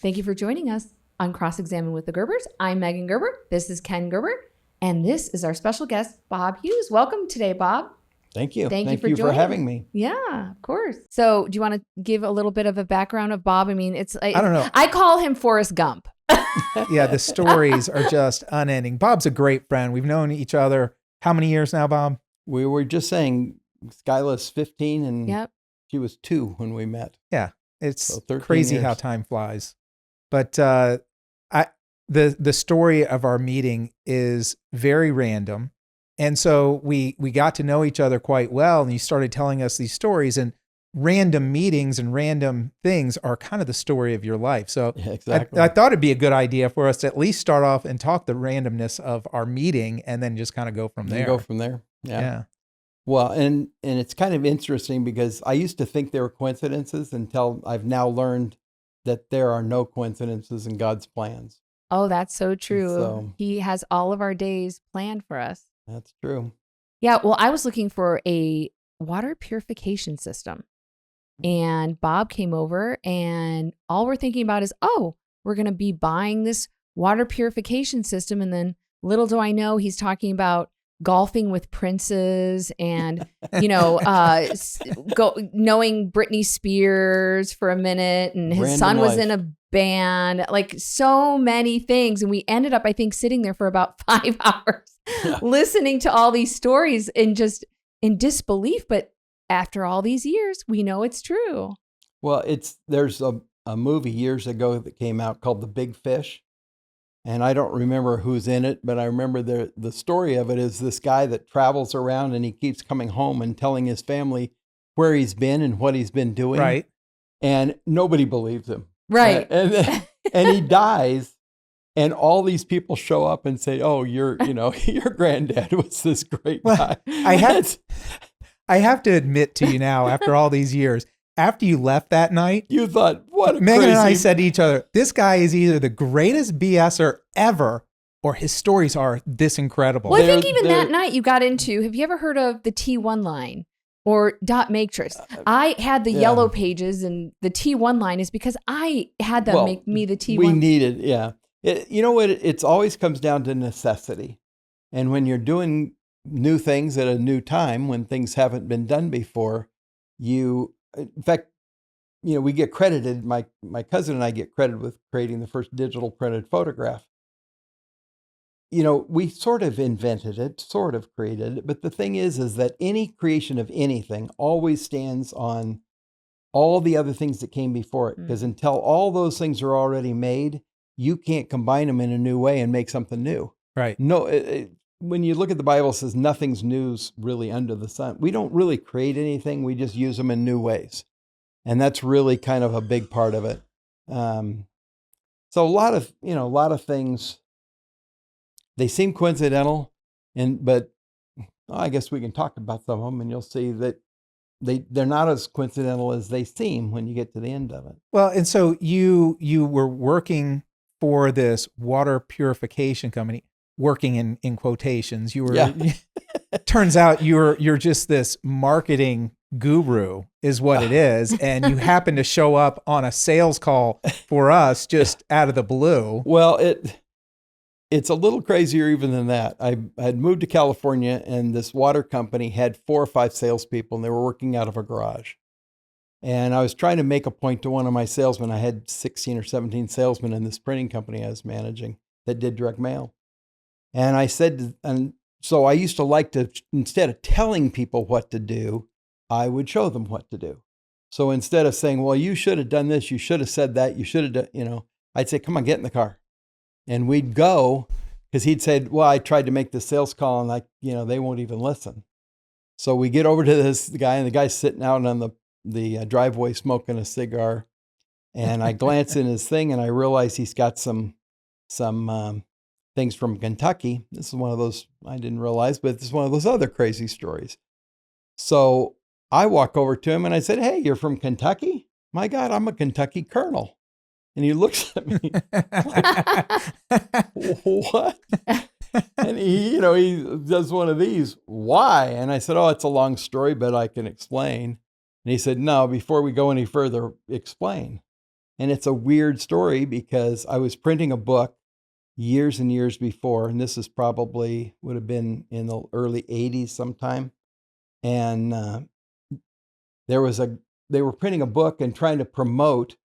Thank you for joining us on Cross-Examine with the Gerbers. I'm Megan Gerber. This is Ken Gerber. And this is our special guest, Bob Hughes. Welcome today, Bob. Thank you. Thank you for having us. me. Yeah, of course. So do you want to give a little bit of a background of Bob? I mean, I don't know. I call him Forrest Gump. Yeah, the stories are just unending. Bob's a great friend. We've known each other how many years now, Bob? We were just saying Skyla's 15 and she was 2 when we met. Yeah, it's So 13 crazy years. how time flies. But the story of our meeting is very random. And so we got to know each other quite well, and you started telling us these stories, and random meetings and random things are kind of the story of your life. So Yeah, exactly. I thought it'd be a good idea for us to at least start off and talk the randomness of our meeting and then just kind of go from there. Go from there. Yeah. Well, and it's kind of interesting because I used to think they were coincidences until I've now learned that there are no coincidences in God's plans. Oh, that's so true. So- He has all of our days planned for us. That's true. Yeah, well, I was looking for a water purification system. And Bob came over, and all we're thinking about is, oh, we're going to be buying this water purification system. And then little do I know, he's talking about golfing with princes and, knowing Britney Spears for a minute. And his Random son was life. in a band, like so many things. And we ended up, I think, sitting there for about 5 hours listening to all these stories and just in disbelief. But after all these years, we know it's true. Well, there's a movie years ago that came out called The Big Fish. And I don't remember who's in it, but I remember the story of it is this guy that travels around and he keeps coming home and telling his family where he's been and what he's been doing. Right. And nobody believes him. Right. And he dies. And all these people show up and say, oh, your granddad was this great guy. I have to admit to you now, after all these years, after you left that night, You thought, what a Megan and I crazy- said to each other, this guy is either the greatest BSer ever or his stories are this incredible. Well, I think They're- even they're- that night you got into, have you ever heard of the T1 line or dot matrix? I had the yeah. yellow pages, and the T1 line is because I had them Well, make me the T1. We needed, yeah. You know what? It's always comes down to necessity. And when you're doing new things at a new time, when things haven't been done before, in fact, we get credited, my cousin and I get credited with creating the first digital printed photograph. We sort of invented it, sort of created it. But the thing is that any creation of anything always stands on all the other things that came before it. Because until all those things are already made, you can't combine them in a new way and make something new. Right. No, when you look at the Bible, it says nothing's new's really under the sun. We don't really create anything. We just use them in new ways. And that's really kind of a big part of it. So a lot of things, they seem coincidental, but I guess we can talk about some of them and you'll see that they're not as coincidental as they seem when you get to the end of it. Well, and so you were working for this water purification company, working in quotations. You were, Yeah. turns out you're just this marketing guru is what it is. And you happen to show up on a sales call for us just out of the blue. Well, it's a little crazier even than that. I had moved to California and this water company had 4 or 5 salespeople and they were working out of a garage. And I was trying to make a point to one of my salesmen. I had 16 or 17 salesmen in this printing company I was managing that did direct mail. And I said, and so I used to like to, instead of telling people what to do, I would show them what to do. So instead of saying, well, you should have done this, you should have said that, you should have done, I'd say, come on, get in the car. And we'd go, because he'd said, well, I tried to make the sales call and they won't even listen. So we get over to this guy and the guy's sitting out on the driveway smoking a cigar. And I glance in his thing and I realize he's got some things from Kentucky. This is one of those I didn't realize, but this is one of those other crazy stories. So I walk over to him and I said, hey, you're from Kentucky? My God, I'm a Kentucky colonel. And he looks at me like, what? And he does one of these. Why? And I said, oh, it's a long story, but I can explain. And he said, no, before we go any further, explain. And it's a weird story because I was printing a book years and years before, and this is probably would have been in the early 80s sometime. And they were printing a book and trying to promote.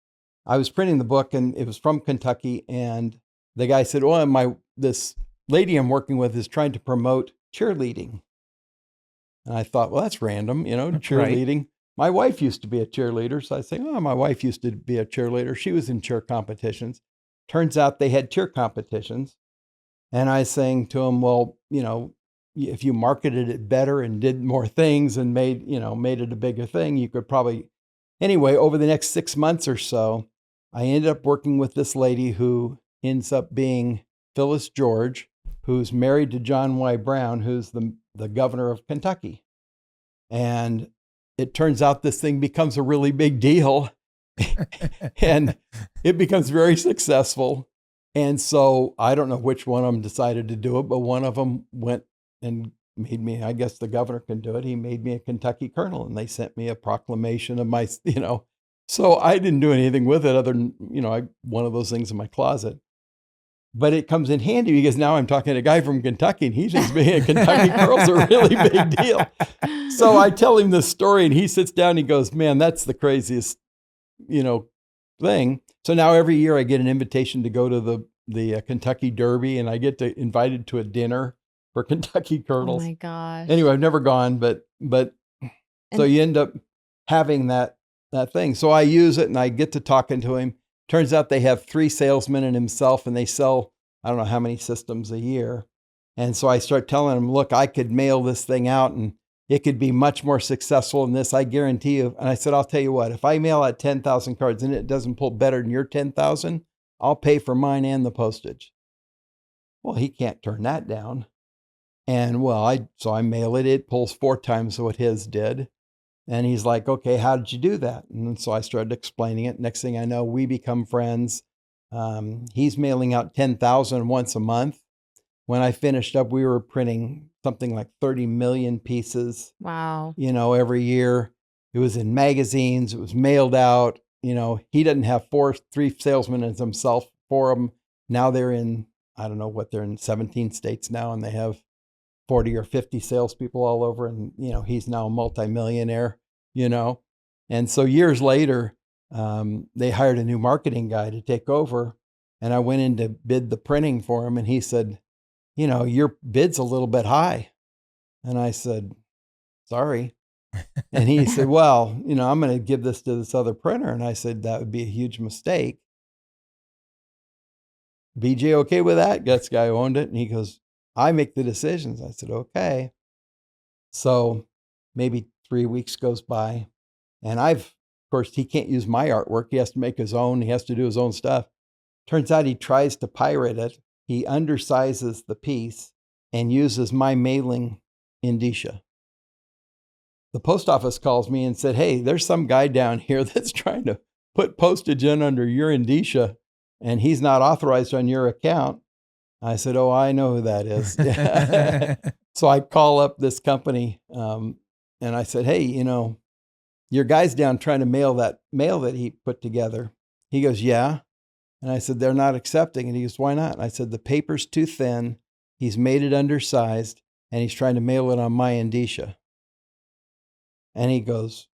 I was printing the book and it was from Kentucky, and the guy said, this lady I'm working with is trying to promote cheerleading. And I thought, well, that's random, cheerleading. Right. My wife used to be a cheerleader. So I say, my wife used to be a cheerleader. She was in cheer competitions. Turns out they had cheer competitions. And I was saying to him, well, if you marketed it better and did more things and made it a bigger thing, you could probably, anyway, over the next 6 months or so, I ended up working with this lady who ends up being Phyllis George, who's married to John Y. Brown, who's the governor of Kentucky. And it turns out this thing becomes a really big deal and it becomes very successful. And so I don't know which one of them decided to do it, but one of them went and made me, I guess the governor can do it. He made me a Kentucky colonel, and they sent me a proclamation of my, so I didn't do anything with it other than, one of those things in my closet. But it comes in handy because now I'm talking to a guy from Kentucky, and he thinks being a Kentucky colonel is a really big deal. So I tell him this story, and he sits down and he goes, man, that's the craziest, thing. So now every year I get an invitation to go to the Kentucky Derby, and I get invited to a dinner for Kentucky colonels. Oh my gosh. Anyway, I've never gone, but so you end up having that thing. So I use it, and I get to talking to him. Turns out they have 3 salesmen and himself, and they sell, I don't know how many systems a year. And so I start telling him, look, I could mail this thing out and it could be much more successful than this, I guarantee you. And I said, I'll tell you what, if I mail out 10,000 cards and it doesn't pull better than your 10,000, I'll pay for mine and the postage. Well, he can't turn that down. And so I mail it, it pulls 4 times what his did. And he's like, okay, how did you do that? And so I started explaining it. Next thing I know, we become friends. He's mailing out 10,000 once a month. When I finished up, we were printing something like 30 million pieces. Wow. Every year. It was in magazines. It was mailed out. He doesn't have 3 salesmen as himself, 4 of them. Now they're in, I don't know what, they're in 17 states now, and they have 40 or 50 salespeople all over. And, he's now a multimillionaire, And so years later, they hired a new marketing guy to take over. And I went in to bid the printing for him. And he said, your bid's a little bit high. And I said, sorry. And he said, well, I'm going to give this to this other printer. And I said, that would be a huge mistake. BJ, okay with that? That's the guy who owned it. And he goes, I make the decisions. I said, okay. So maybe 3 weeks goes by, and of course, he can't use my artwork. He has to make his own. He has to do his own stuff. Turns out he tries to pirate it. He undersizes the piece and uses my mailing indicia. The post office calls me and said, hey, there's some guy down here that's trying to put postage in under your indicia, and he's not authorized on your account. I said, oh, I know who that is. So I call up this company and I said, hey, your guy's down trying to mail that he put together. He goes, yeah. And I said, they're not accepting. And he goes, why not? And I said, the paper's too thin. He's made it undersized, and he's trying to mail it on my indicia. And he goes,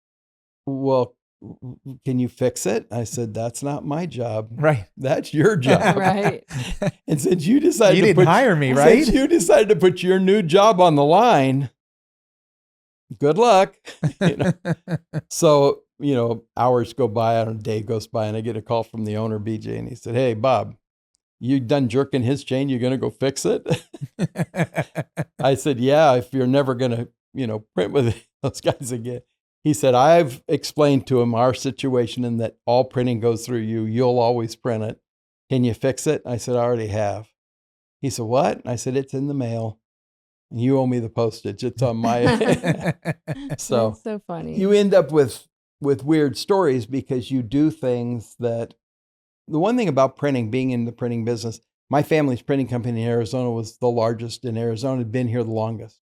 well, can you fix it? I said, that's not my job. Right. That's your job. Right. And since you decided you didn't hire me, right? Since you decided to put your new job on the line, good luck. So, hours go by, a day goes by, and I get a call from the owner, BJ, and he said, hey, Bob, you done jerking his chain? You going to go fix it? I said, yeah, if you're never going to, print with those guys again. He said, I've explained to him our situation and that all printing goes through you. You'll always print it. Can you fix it? I said, I already have. He said, what? I said, it's in the mail. You owe me the postage. It's on my. So that's so funny. You end up with weird stories because you do things that. The one thing about printing, being in the printing business, my family's printing company in Arizona was the largest in Arizona, had been here the longest.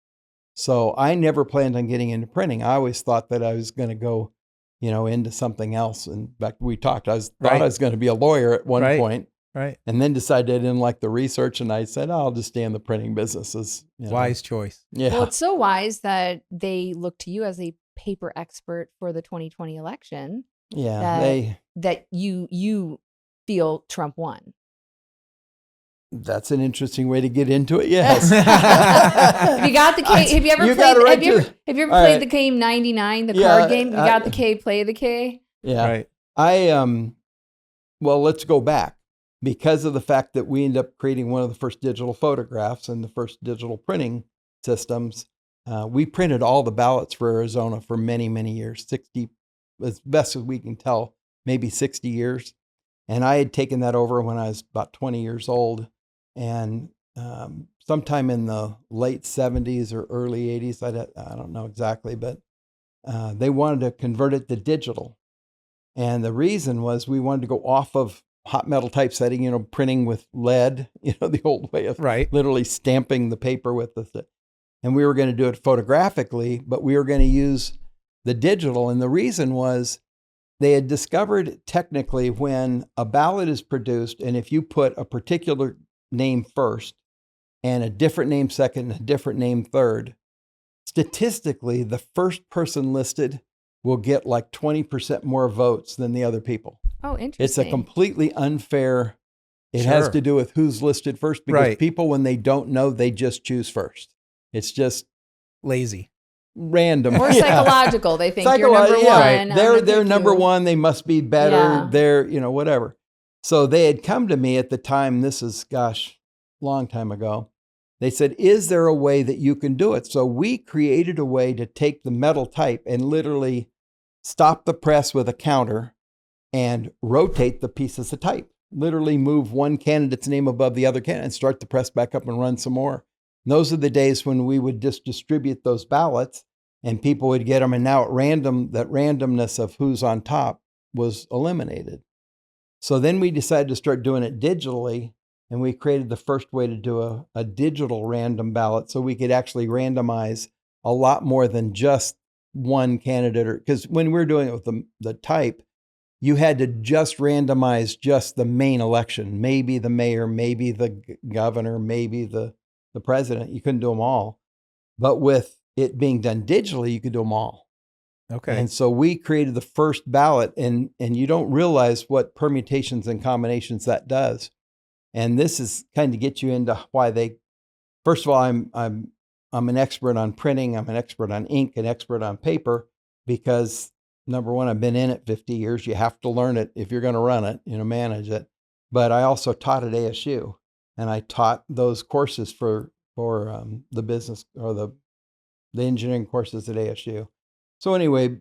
So I never planned on getting into printing. I always thought that I was going to go, into something else. In fact, we talked. I thought Right. I was going to be a lawyer at one Right. point, Right. and then decided I didn't like the research, and I said, I'll just stay in the printing businesses. Wise choice. Yeah. Well, it's so wise that they look to you as a paper expert for the 2020 election. Yeah. That you feel Trump won. That's an interesting way to get into it. Yes. Have you got the K? Have you ever You played? got it right Have you ever All played right. the game 99, the Yeah, card game? You got the K. Play the K. Yeah. Right. Well, let's go back. Because of the fact that we ended up creating one of the first digital photographs and the first digital printing systems, we printed all the ballots for Arizona for many, many years, 60, as best as we can tell, maybe 60 years. And I had taken that over when I was about 20 years old. And sometime in the late 70s or early 80s, I don't know exactly, but they wanted to convert it to digital. And the reason was we wanted to go off of hot metal typesetting, printing with lead, the old way of Right. literally stamping the paper with the, and we were going to do it photographically, but we were going to use the digital. And the reason was they had discovered technically when a ballot is produced, and if you put a particular name first and a different name second and a different name third, statistically, the first person listed will get like 20% more votes than the other people. Oh, interesting. It's a completely unfair. It has to do with who's listed first, because Right. people, when they don't know, they just choose first. It's just Lazy. random. Or Yeah. psychological. They think you're number Yeah. one. Right. I'm They're gonna pick number you. one. They must be better. Yeah. They're, whatever. So they had come to me at the time. This is, long time ago. They said, is there a way that you can do it? So we created a way to take the metal type and literally stop the press with a counter and rotate the pieces of type. Literally move one candidate's name above the other candidate and start the press back up and run some more. And those are the days when we would just distribute those ballots and people would get them. And now at random, that randomness of who's on top was eliminated. So then we decided to start doing it digitally, and we created the first way to do a digital random ballot so we could actually randomize a lot more than just one candidate. Because when we were doing it with the type, you had to just randomize just the main election, maybe the mayor, maybe the governor, maybe the president. You couldn't do them all. But with it being done digitally, you could do them all. Okay. And so we created the first ballot, and you don't realize what permutations and combinations that does. And this is kind of get you into why first of all, I'm an expert on printing. I'm an expert on ink, an expert on paper, because number one, I've been in it 50 years. You have to learn it if you're going to run it, manage it. But I also taught at ASU, and I taught those courses for the business or the engineering courses at ASU. So anyway,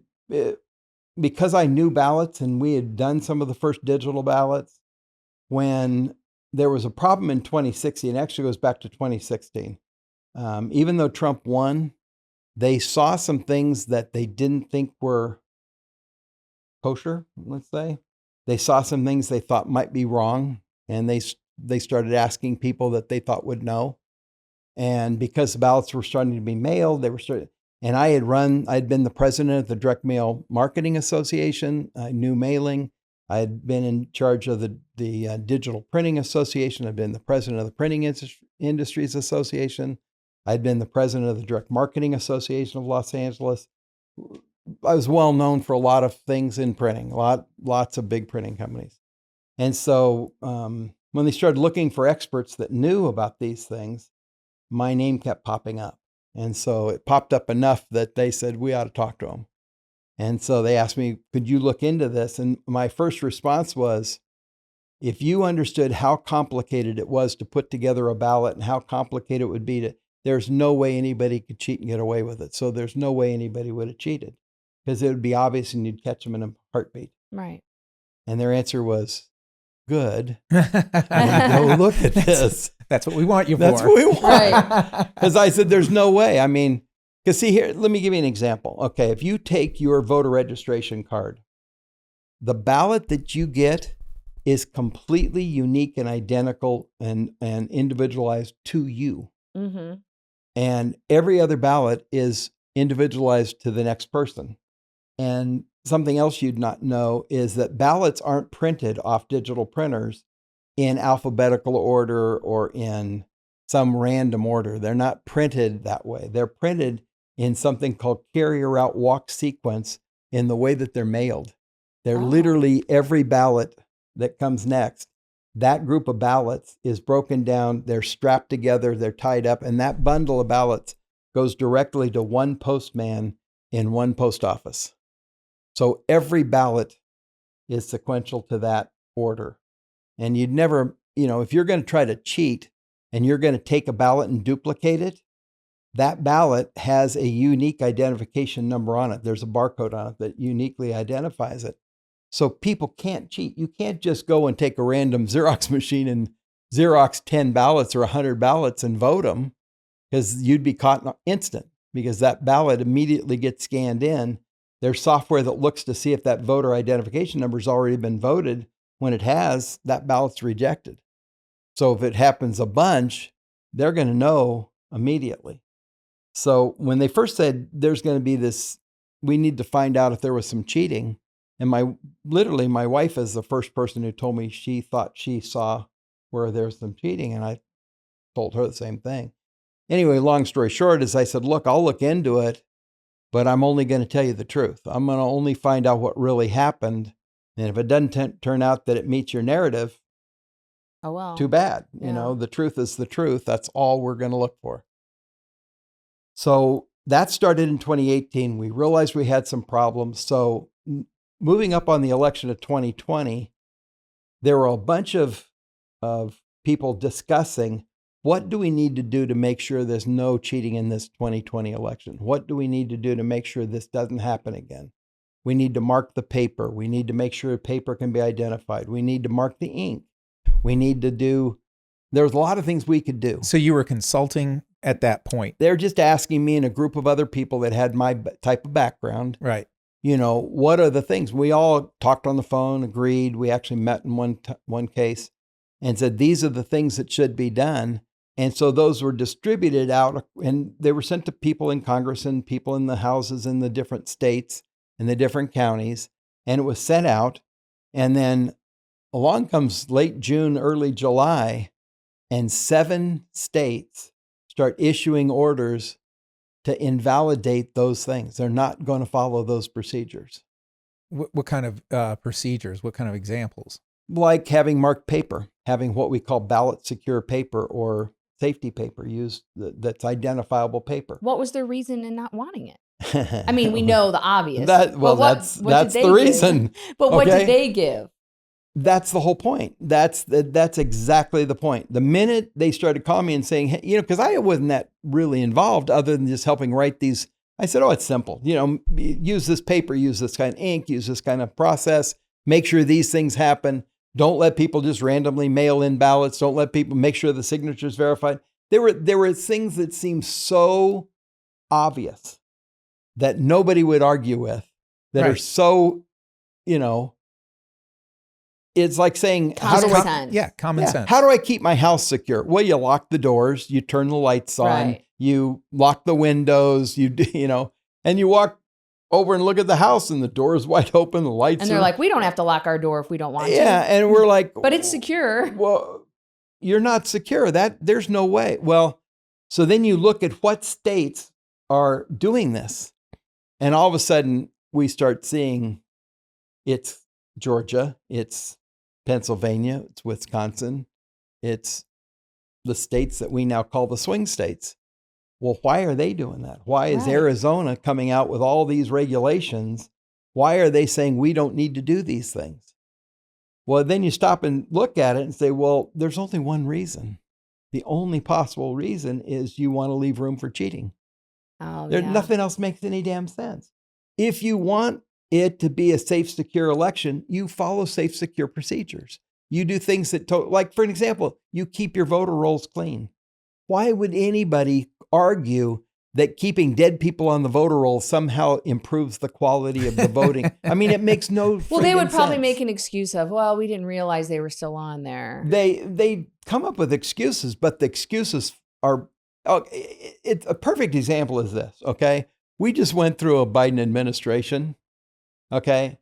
because I knew ballots and we had done some of the first digital ballots, when there was a problem in 2016, it actually goes back to 2016. Even though Trump won, they saw some things that they didn't think were kosher, let's say. They saw some things they thought might be wrong, and they started asking people that they thought would know. And because the ballots were starting to be mailed, and I'd been the president of the Direct Mail Marketing Association. I knew mailing. I had been in charge of the Digital Printing Association. I'd been the president of the Printing Industries Association. I'd been the president of the Direct Marketing Association of Los Angeles. I was well known for a lot of things in printing, lots of big printing companies. And so when they started looking for experts that knew about these things, my name kept popping up. And so it popped up enough that they said, we ought to talk to them. And so they asked me, could you look into this? And my first response was, if you understood how complicated it was to put together a ballot and how complicated it would be there's no way anybody could cheat and get away with it. So there's no way anybody would have cheated, because it would be obvious and you'd catch them in a heartbeat. Right. And their answer was, good. Go look at this. That's what we want you for. That's what we want. Right. Because I said, there's no way. I mean, because see here, let me give you an example. Okay, if you take your voter registration card, the ballot that you get is completely unique and identical and individualized to you. Mm-hmm. And every other ballot is individualized to the next person. And something else you'd not know is that ballots aren't printed off digital printers in alphabetical order or in some random order. They're not printed that way. They're printed in something called carrier route walk sequence in the way that they're mailed. They're literally every ballot that comes next. That group of ballots is broken down. They're strapped together. They're tied up. And that bundle of ballots goes directly to one postman in one post office. So every ballot is sequential to that order. And you'd never, if you're going to try to cheat and you're going to take a ballot and duplicate it, that ballot has a unique identification number on it. There's a barcode on it that uniquely identifies it. So people can't cheat. You can't just go and take a random Xerox machine and Xerox 10 ballots or 100 ballots and vote them, because you'd be caught in an instant, because that ballot immediately gets scanned in. There's software that looks to see if that voter identification number has already been voted. When it has, that ballot's rejected. So if it happens a bunch, they're going to know immediately. So when they first said there's going to be this, we need to find out if there was some cheating. And my wife is the first person who told me she thought she saw where there's some cheating. And I told her the same thing. Anyway, long story short is I said, look, I'll look into it, but I'm only going to tell you the truth. I'm going to only find out what really happened. And if it doesn't turn out that it meets your narrative, oh well, too bad. Yeah. The truth is the truth. That's all we're going to look for. So that started in 2018. We realized we had some problems. So moving up on the election of 2020, there were a bunch of people discussing, what do we need to do to make sure there's no cheating in this 2020 election? What do we need to do to make sure this doesn't happen again? We need to mark the paper. We need to make sure paper can be identified. We need to mark the ink. We need to do, there's a lot of things we could do. So you were consulting at that point? They're just asking me and a group of other people that had my type of background. Right. What are the things? We all talked on the phone, agreed. We actually met in one case and said, these are the things that should be done. And so those were distributed out, and they were sent to people in Congress and people in the houses in the different states and the different counties. And it was sent out. And then along comes late June, early July, and 7 states start issuing orders to invalidate those things. They're not going to follow those procedures. What kind of procedures? What kind of examples? Like having marked paper, having what we call ballot secure paper or safety paper used that's identifiable paper. What was their reason in not wanting it? I mean, we know the obvious. That's the reason. But what did they give? That's the whole point. That's exactly the point. The minute they started calling me and saying, hey, because I wasn't that really involved other than just helping write these. I said, oh, it's simple. Use this paper, use this kind of ink, use this kind of process. Make sure these things happen. Don't let people just randomly mail in ballots. Don't let people make sure the signature's verified. There were things that seemed so obvious that nobody would argue with, that are so, it's like saying, common sense. How do I keep my house secure? Well, you lock the doors, you turn the lights on, right. You lock the windows, and you walk over and look at the house and the door is wide open, the lights and they're like, we don't have to lock our door if we don't want to. Yeah, and we're like, but it's secure. Well, you're not secure. There's no way. Well, so then you look at what states are doing this, and all of a sudden we start seeing it's Georgia, it's Pennsylvania, it's Wisconsin, it's the states that we now call the swing states. Well, why are they doing that? Why is Arizona coming out with all these regulations? Why are they saying we don't need to do these things? Well, then you stop and look at it and say, well, there's only one reason. The only possible reason is you want to leave room for cheating. Nothing else makes any damn sense. If you want it to be a safe, secure election, you follow safe, secure procedures. You do things that, like for an example, you keep your voter rolls clean. Why would anybody argue that keeping dead people on the voter roll somehow improves the quality of the voting? I mean, it makes no Well, they would probably sense. make an excuse of, well, we didn't realize they were still on there. They come up with excuses, but the excuses are, it's a perfect example is this, okay? We just went through a Biden administration. Okay.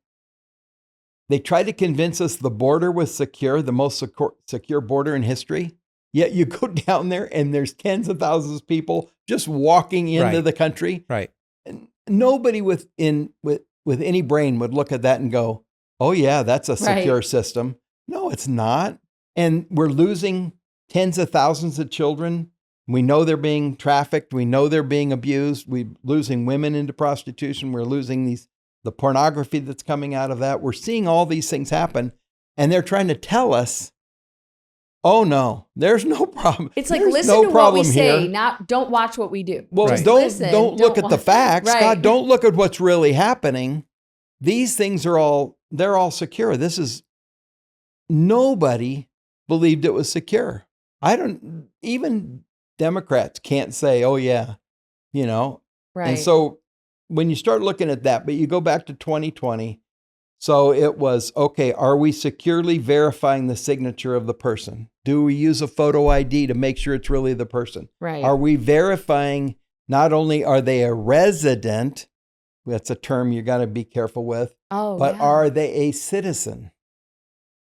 They tried to convince us the border was secure, the most secure border in history. Yet you go down there and there's tens of thousands of people just walking into the country. Right. And nobody with any brain would look at that and go, "Oh yeah, that's a secure system." No, it's not. And we're losing tens of thousands of children. We know they're being trafficked. We know they're being abused. We're losing women into prostitution. We're losing the pornography that's coming out of that. We're seeing all these things happen. And they're trying to tell us, oh no, there's no problem. It's like, there's listen to what we say, here. don't watch what we do. Well, don't look at the facts. God, don't look at what's really happening. These things they're all secure. Nobody believed it was secure. Even Democrats can't say, oh yeah, Right. And so when you start looking at that, but you go back to 2020, so it was, okay, are we securely verifying the signature of the person? Do we use a photo ID to make sure it's really the person? Right. Are we verifying not only are they a resident, that's a term you got to be careful with, but are they a citizen?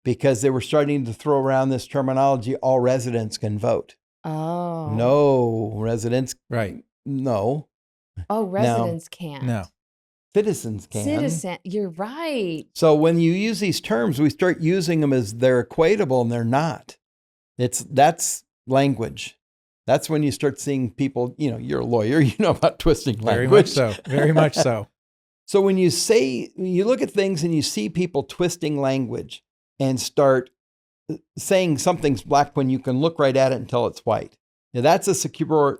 Because they were starting to throw around this terminology, all residents can vote. Oh. No, residents. Right. No. Oh, residents can't. No. Citizens can. You're right. So when you use these terms, we start using them as they're equatable and they're not. That's language. That's when you start seeing people, you're a lawyer, you know about twisting language. Very much so. Very much so. So when you look at things and you see people twisting language and start saying something's black when you can look right at it and tell it's white. Now that's a secure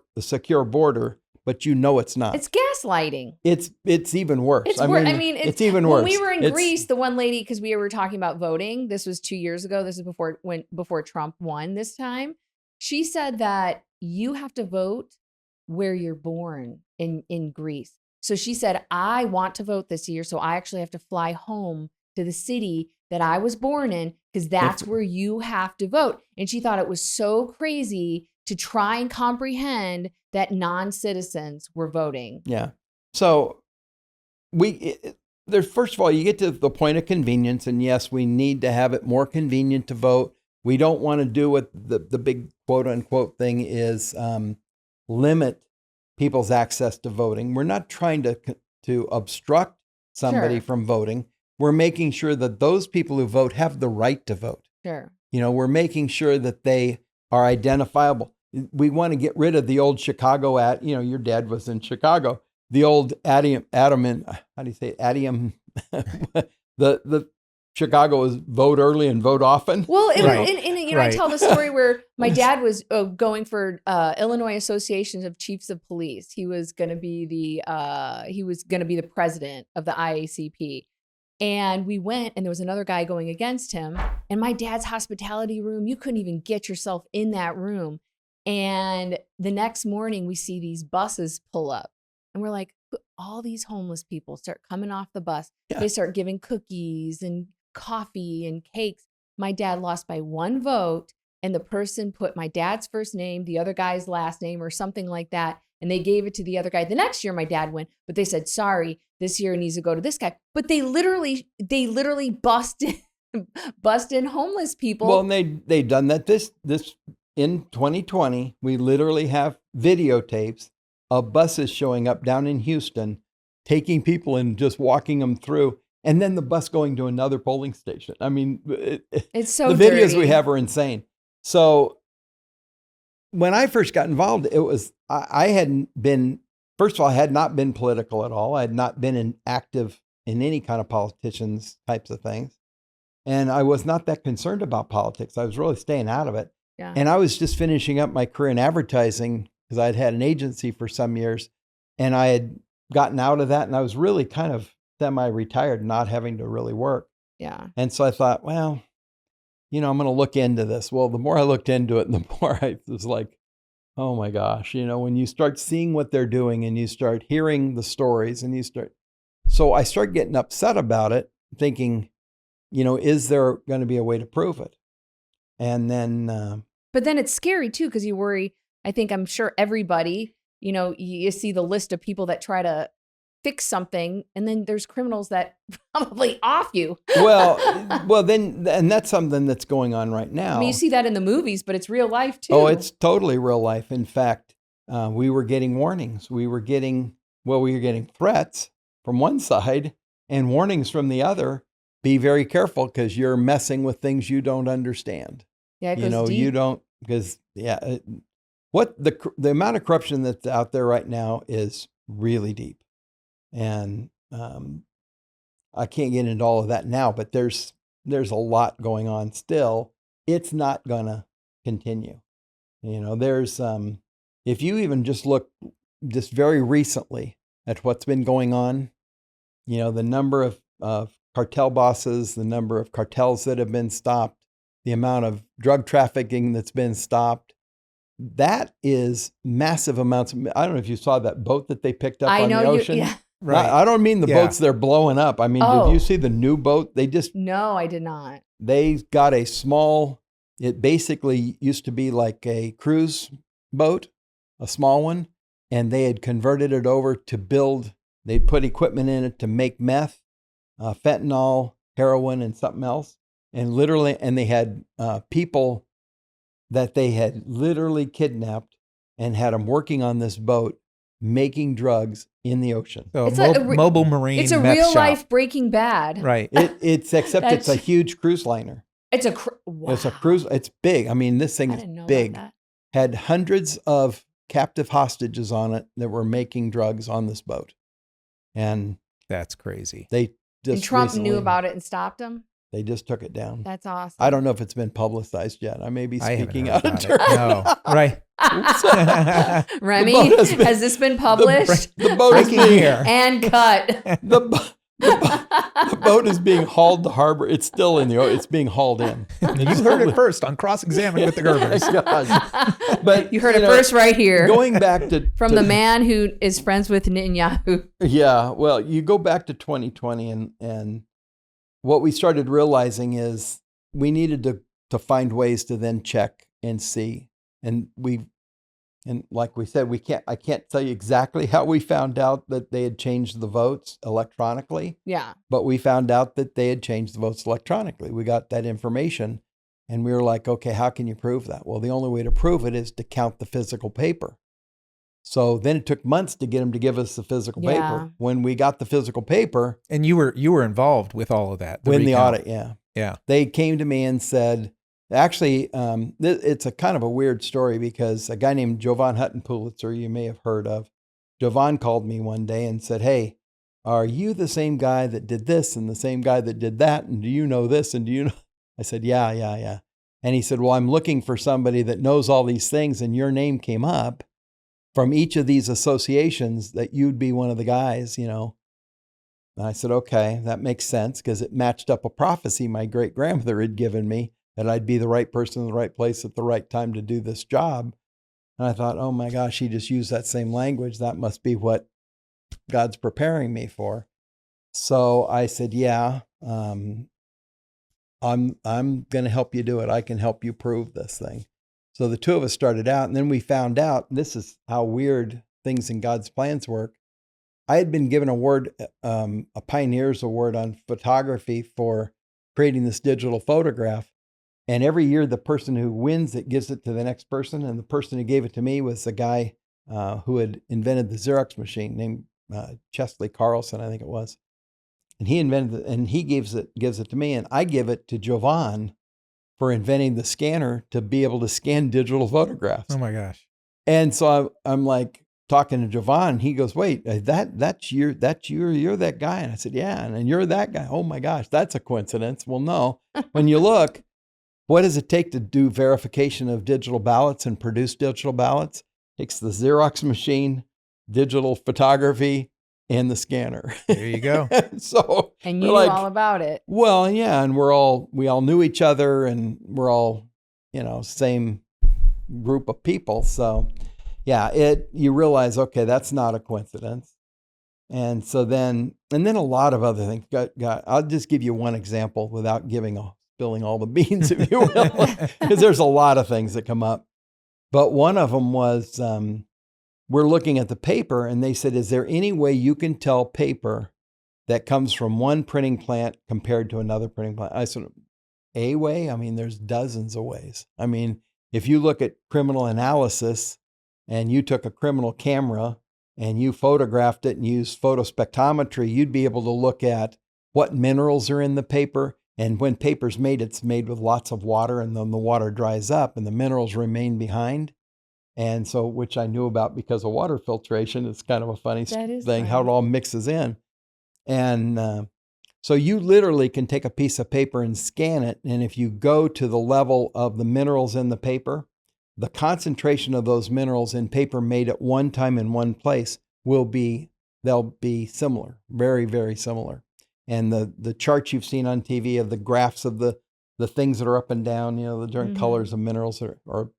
border, but it's not. It's gaslighting. It's even worse. It's even worse. When we were in Greece, the one lady, because we were talking about voting, this was 2 years ago. This is before Trump won this time. She said that you have to vote where you're born in Greece. So she said, I want to vote this year, so I actually have to fly home to the city that I was born in, because that's where you have to vote. And she thought it was so crazy to try and comprehend that non-citizens were voting. Yeah. So first of all, you get to the point of convenience, and yes, we need to have it more convenient to vote. We don't want to do what the big quote unquote thing is, limit people's access to voting. We're not trying to obstruct somebody from voting. We're making sure that those people who vote have the right to vote. Sure. We're making sure that they are identifiable. We want to get rid of the old Chicago your dad was in Chicago. The old Adium, how do you say it? Adium, the Chicago is vote early and vote often. Well, I tell the story where my dad was going for Illinois Association of Chiefs of Police. He was going to be the president of the IACP. And we went, and there was another guy going against him. And my dad's hospitality room, you couldn't even get yourself in that room. And the next morning, we see these buses pull up. And we're like, all these homeless people start coming off the bus. Yeah. They start giving cookies and coffee and cakes. My dad lost by 1 vote. And the person put my dad's first name, the other guy's last name, or something like that. And they gave it to the other guy. The next year, my dad went, but they said, sorry, this year it needs to go to this guy. But they literally bust in homeless people. Well, and they done that this in 2020. We literally have videotapes of buses showing up down in Houston, taking people and just walking them through, and then the bus going to another polling station. I mean, it's so the videos dirty. we have are insane. So when I first got involved, it was, I hadn't been, first of all, I had not been political at all. I had not been active in any kind of politicians types of things. And I was not that concerned about politics. I was really staying out of it. Yeah. And I was just finishing up my career in advertising because I'd had an agency for some years, and I had gotten out of that, and I was really kind of semi-retired, not having to really work. Yeah. And so I thought, well, I'm going to look into this. Well, the more I looked into it, the more I was like, oh my gosh, when you start seeing what they're doing and you start hearing the stories and so I start getting upset about it, thinking, is there going to be a way to prove it? And then, but then it's scary too, because you worry. I'm sure everybody, you see the list of people that try to fix something, and then there's criminals that probably off you. And that's something that's going on right now. I mean, you see that in the movies, but it's real life too. Oh, it's totally real life. In fact, we were getting warnings. We were getting threats from one side and warnings from the other. Be very careful because you're messing with things you don't understand. Yeah, it goes deep. You don't, because what the amount of corruption that's out there right now is really deep, and I can't get into all of that now. But there's a lot going on still. It's not gonna continue. There's if you even just look just very recently at what's been going on, the number of cartel bosses, the number of cartels that have been stopped, the amount of drug trafficking that's been stopped, that is massive amounts. I don't know if you saw that boat that they picked up on the ocean. Right. I don't mean the boats they're blowing up. I mean, did you see the new boat? No, I did not. They got a small, it basically used to be like a cruise boat, a small one, and they had converted it over to build, they'd put equipment in it to make meth, fentanyl, heroin, and something else. And they had people that they had literally kidnapped and had them working on this boat, making drugs in the ocean. So it's mobile marine. It's a real life Breaking Bad. Right. It's a huge cruise liner. Wow. It's a cruise. It's big. I mean, this thing is big. Had hundreds of captive hostages on it that were making drugs on this boat. And that's crazy. And Trump knew about it and stopped him? They just took it down. That's awesome. I don't know if it's been publicized yet. I may be speaking out of turn. No. Right. Remy, has this been published? The boat is being here and cut. The boat is being hauled to harbor. It's still in the ocean. It's being hauled in. You heard it first on Cross-Examine with the Gerbers. But you heard it first right here. Going back to the man who is friends with Netanyahu. Yeah, well, you go back to 2020, and what we started realizing is we needed to find ways to then check and see, and like we said, I can't tell you exactly how we found out that they had changed the votes electronically. Yeah. But we found out that they had changed the votes electronically. We got that information and we were like, okay, how can you prove that? Well, the only way to prove it is to count the physical paper. So then it took months to get them to give us the physical paper. When we got the physical paper. And you were involved with all of that. The audit, yeah. Yeah. They came to me and said, actually, it's a kind of a weird story because a guy named Jovan Hutton Pulitzer, you may have heard of, Jovan called me one day and said, hey, are you the same guy that did this and the same guy that did that? And do you know this? And do you know? I said, yeah. And he said, well, I'm looking for somebody that knows all these things. And your name came up from each of these associations that you'd be one of the guys, And I said, okay, that makes sense because it matched up a prophecy my great grandmother had given me, that I'd be the right person in the right place at the right time to do this job. And I thought, oh my gosh, he just used that same language. That must be what God's preparing me for. So I said, yeah, I'm going to help you do it. I can help you prove this thing. So the two of us started out, and then we found out, this is how weird things in God's plans work. I had been given a Pioneer's Award on photography for creating this digital photograph. And every year, the person who wins it gives it to the next person. And the person who gave it to me was a guy who had invented the Xerox machine named Chesley Carlson, I think it was. And he invented it, and he gives it to me, and I give it to Jovan for inventing the scanner to be able to scan digital photographs. Oh my gosh! And so I'm like talking to Jovan, and he goes, "Wait, that's you're that guy?" And I said, "Yeah," and you're that guy. Oh my gosh, that's a coincidence. Well, no, when you look. What does it take to do verification of digital ballots and produce digital ballots? It takes the Xerox machine, digital photography, and the scanner. There you go. So and you knew all about it. Well, yeah, and we all knew each other, and we're all, same group of people. So, yeah, you realize, okay, that's not a coincidence. And so then a lot of other things. I'll just give you one example without spilling all the beans, if you will, because there's a lot of things that come up. But one of them was we're looking at the paper, and they said, is there any way you can tell paper that comes from one printing plant compared to another printing plant? I said, a way? I mean, there's dozens of ways. I mean, if you look at criminal analysis and you took a criminal camera and you photographed it and used photospectrometry, you'd be able to look at what minerals are in the paper. And when paper's made, it's made with lots of water, and then the water dries up and the minerals remain behind. And so, which I knew about because of water filtration. It's kind of a funny thing, how it all mixes in. And so you literally can take a piece of paper and scan it. And if you go to the level of the minerals in the paper, the concentration of those minerals in paper made at one time in one place they'll be similar, very, very similar. And the charts you've seen on TV of the graphs of the things that are up and down, the different colors of minerals or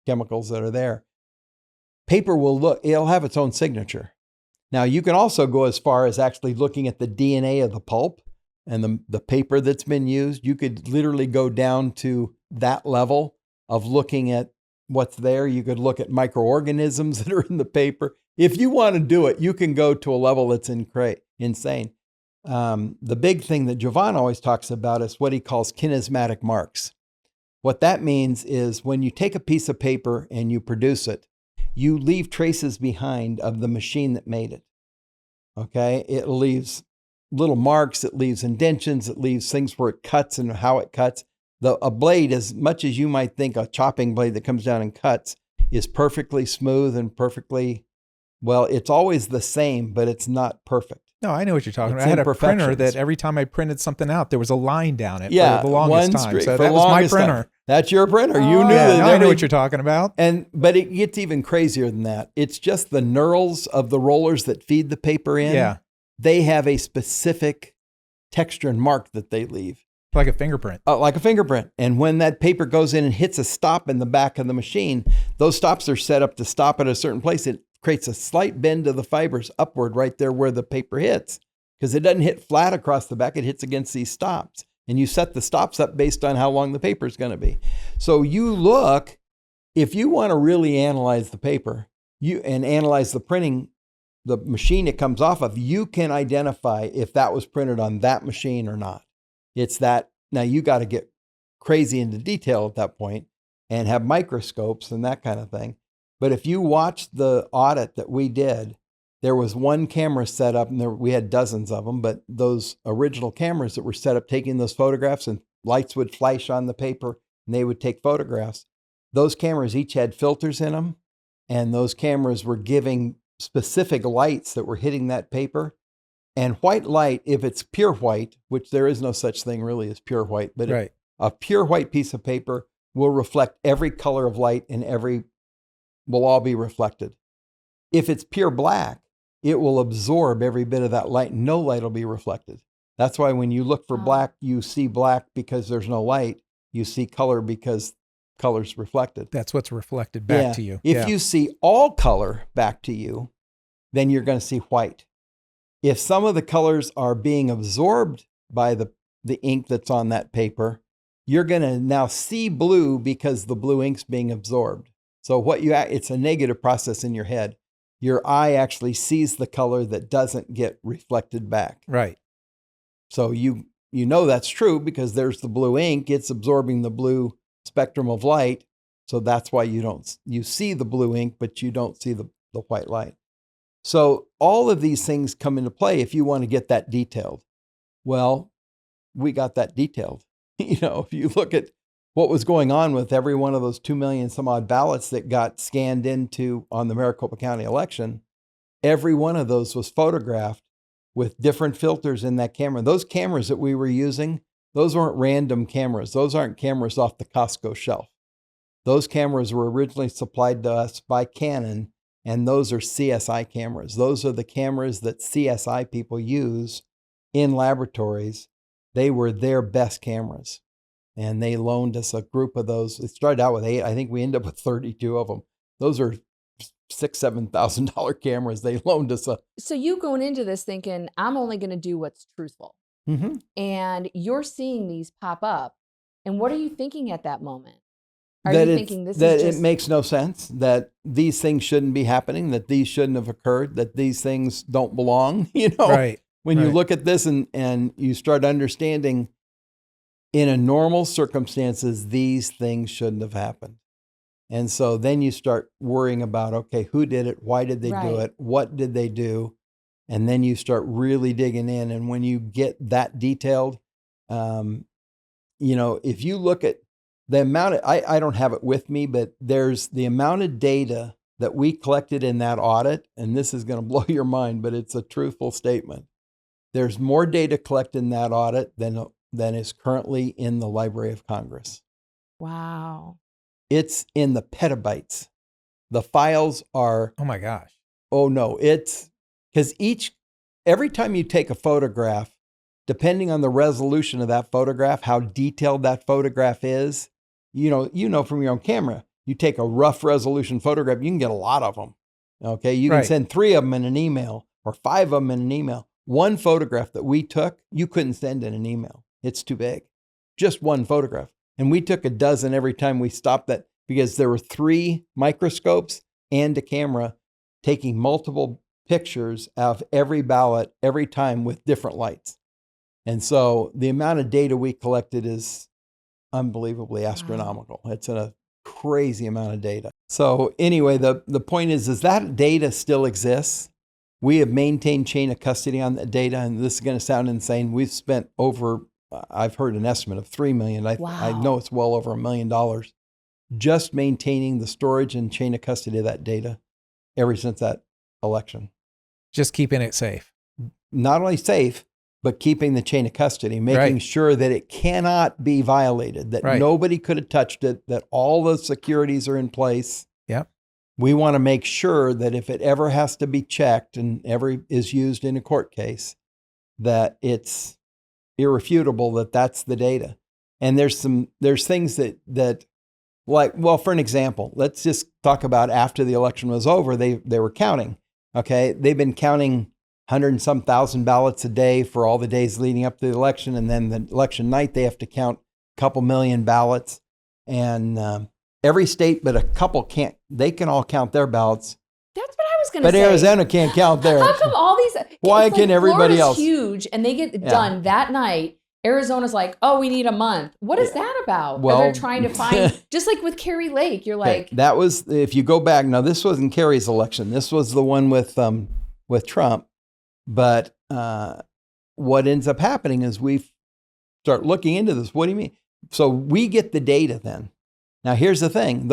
chemicals that are there. Paper it'll have its own signature. Now, you can also go as far as actually looking at the DNA of the pulp and the paper that's been used. You could literally go down to that level of looking at what's there. You could look at microorganisms that are in the paper. If you want to do it, you can go to a level that's insane. The big thing that Jovan always talks about is what he calls kinesmatic marks. What that means is when you take a piece of paper and you produce it, you leave traces behind of the machine that made it. Okay? It leaves little marks, it leaves indentions, it leaves things where it cuts and how it cuts. A blade, as much as you might think a chopping blade that comes down and cuts, is perfectly smooth and perfecly, well, it's always the same, but it's not perfect. No, I know what you're talking about. I had a printer that every time I printed something out, there was a line down it for the longest time. So that was my printer. That's your printer. You knew that. I know what you're talking about. But it gets even crazier than that. It's just the knurls of the rollers that feed the paper in. Yeah. They have a specific texture and mark that they leave. Like a fingerprint. Like a fingerprint. And when that paper goes in and hits a stop in the back of the machine, those stops are set up to stop at a certain place. It creates a slight bend of the fibers upward right there where the paper hits, because it doesn't hit flat across the back. It hits against these stops. And you set the stops up based on how long the paper is going to be. So you look, if you want to really analyze the paper and analyze the printing, the machine it comes off of, you can identify if that was printed on that machine or not. It's that. Now you got to get crazy into detail at that point and have microscopes and that kind of thing. But if you watch the audit that we did, there was one camera set up, and we had dozens of them, but those original cameras that were set up taking those photographs, and lights would flash on the paper and they would take photographs. Those cameras each had filters in them, and those cameras were giving specific lights that were hitting that paper. And white light, if it's pure white, which there is no such thing really as pure white, but right. A pure white piece of paper will reflect every color of light, and will all be reflected. If it's pure black, it will absorb every bit of that light. No light will be reflected. That's why when you look for black, you see black because there's no light. You see color because color's reflected. That's what's reflected back to you. If you see all color back to you, then you're going to see white. If some of the colors are being absorbed by the ink that's on that paper, you're going to now see blue because the blue ink's being absorbed. So it's a negative process in your head. Your eye actually sees the color that doesn't get reflected back. Right. So you know that's true because there's the blue ink. It's absorbing the blue spectrum of light. So that's why you see the blue ink, but you don't see the white light. So all of these things come into play if you want to get that detailed. Well, we got that detailed. If you look at what was going on with every one of those 2 million some odd ballots that got scanned into on the Maricopa County election, every one of those was photographed with different filters in that camera. Those cameras that we were using, those weren't random cameras. Those aren't cameras off the Costco shelf. Those cameras were originally supplied to us by Canon, and those are CSI cameras. Those are the cameras that CSI people use in laboratories. They were their best cameras. And they loaned us a group of those. It started out with 8. I think we ended up with 32 of them. Those are $6,000-$7,000 cameras. They loaned us a. So you going into this thinking, I'm only going to do what's truthful. Mm-hmm. And you're seeing these pop up. And what are you thinking at that moment? Are you thinking this that is just... it makes no sense, that these things shouldn't be happening, that these shouldn't have occurred, that these things don't belong? Right. When you Right. look at this and you start understanding in a normal circumstances, these things shouldn't have happened. And so then you start worrying about, okay, who did it? Why did they do Right. it? What did they do? And then you start really digging in. And when you get that detailed, if you look at the amount of, I don't have it with me, but there's the amount of data that we collected in that audit. And this is going to blow your mind, but it's a truthful statement. There's more data collected in that audit than is currently in the Library of Congress. Wow. It's in the petabytes. The files are, Oh my gosh. oh no, it's because every time you take a photograph, depending on the resolution of that photograph, how detailed that photograph is, you know from your own camera, you take a rough resolution photograph, you can get a lot of them. Okay. You can Right. send 3 of them in an email or 5 of them in an email. One photograph that we took, you couldn't send in an email. It's too big. Just one photograph. And we took a dozen every time we stopped that, because there were 3 microscopes and a camera taking multiple pictures of every ballot every time with different lights. And so the amount of data we collected is unbelievably astronomical. Wow. It's a crazy amount of data. So anyway, the point is that data still exists. We have maintained chain of custody on that data, and this is going to sound insane. We've spent over, I've heard an estimate of $3 million. I know it's well over $1 million just maintaining the storage and chain of custody of that data ever since that election. Just keeping it safe. Not only safe, but keeping the chain of custody, making sure that it cannot be violated, that nobody could have touched it, that all the securities are in place. Yep. We want to make sure that if it ever has to be checked and ever is used in a court case, that it's irrefutable that that's the data. And there's things that like, well, for an example, let's just talk about after the election was over, they were counting. Okay. They've been counting 100 and some thousand ballots a day for all the days leading up to the election. And then the election night, they have to count a couple million ballots. And every state but a couple can't, they can all count their ballots. That's what I was going to say. But Arizona can't count theirs. How come all these? Why can everybody Florida's else? Huge, and they get done that night. Arizona's like, oh, we need a month. What is that about? Well, they're trying to find, just like with Kari Lake, you're like. That was, if you go back, now this wasn't Kari's election. This was the one with Trump. But what ends up happening is we start looking into this. What do you mean? So we get the data then. Now, here's the thing.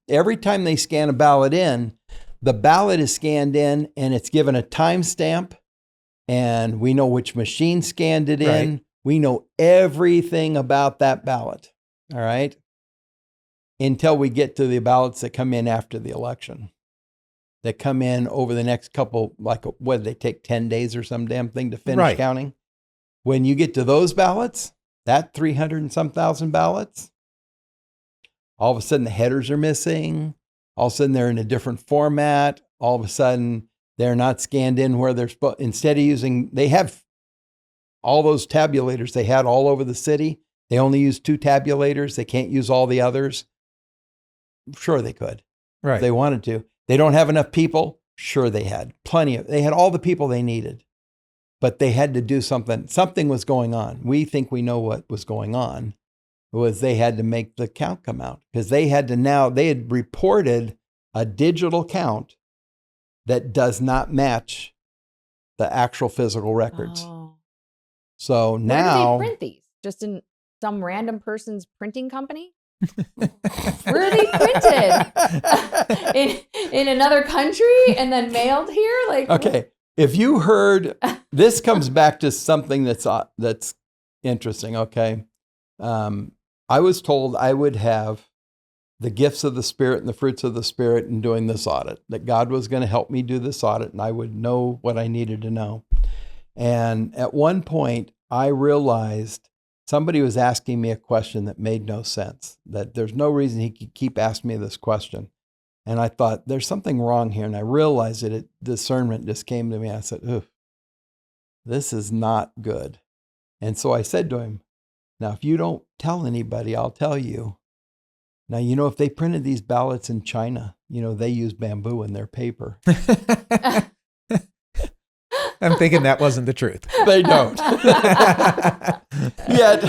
Every time they scan a ballot in, the ballot is scanned in and it's given a timestamp, and we know which machine scanned it in. We know everything about that ballot. All right. Until we get to the ballots that come in after the election, that come in over the next couple, like what did they take 10 days or some damn thing to finish counting? When you get to those ballots, that 300 and some thousand ballots, all of a sudden the headers are missing. All of a sudden they're in a different format. All of a sudden they're not scanned in where they're supposed. Instead of they have all those tabulators they had all over the city. They only use 2 tabulators. They can't use all the others. Sure, they could. If they wanted to. They don't have enough people. Sure, they had they had all the people they needed, but they had to do something. Something was going on. We think we know what was going on. Was they had to make the count come out, because they had reported a digital count that does not match the actual physical records. Oh. So now, where do they print these? Just in some random person's printing company? Where are they printed? in another country and then mailed here? Like, okay, if you heard, this comes back to something that's interesting. Okay, I was told I would have the gifts of the Spirit and the fruits of the Spirit in doing this audit, that God was going to help me do this audit and I would know what I needed to know. And at one point, I realized somebody was asking me a question that made no sense, that there's no reason he could keep asking me this question. And I thought, there's something wrong here. And I realized that discernment just came to me. I said, ooh, this is not good. And so I said to him, now, if you don't tell anybody, I'll tell you. Now, if they printed these ballots in China, they use bamboo in their paper. I'm thinking that wasn't the truth. They don't. Yet,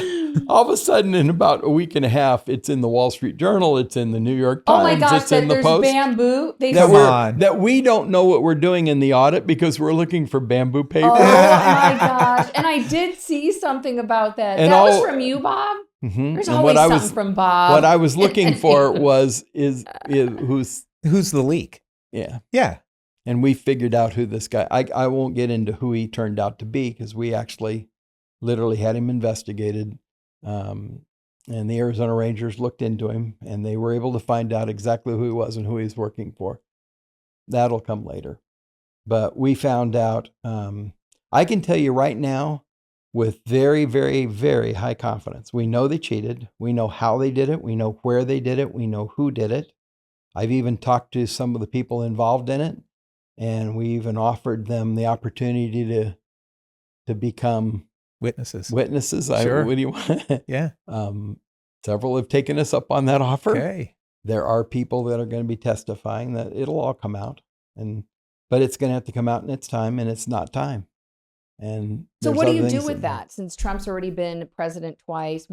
all of a sudden, in about a week and a half, it's in the Wall Street Journal, it's in the New York Times, Oh my gosh, it's in the there's Post. bamboo. That we don't know what we're doing in the audit because we're looking for bamboo paper. Oh my gosh. And I did see something about that. And that was from you, Bob? Mm-hmm. There's always something from Bob. What I was looking for was who's the leak? Yeah. Yeah. And we figured out who this guy. I won't get into who he turned out to be because we actually literally had him investigated. And the Arizona Rangers looked into him and they were able to find out exactly who he was and who he was working for. That'll come later. But we found out, I can tell you right now with very, very, very high confidence, we know they cheated. We know how they did it. We know where they did it. We know who did it. I've even talked to some of the people involved in it. And we even offered them the opportunity to become witnesses. Sure. What do you want? Yeah. Several have taken us up on that offer. Okay. There are people that are going to be testifying that it'll all come out, but it's going to have to come out in its time, and it's not time. And so, what do you do with that? Since Trump's already been president twice,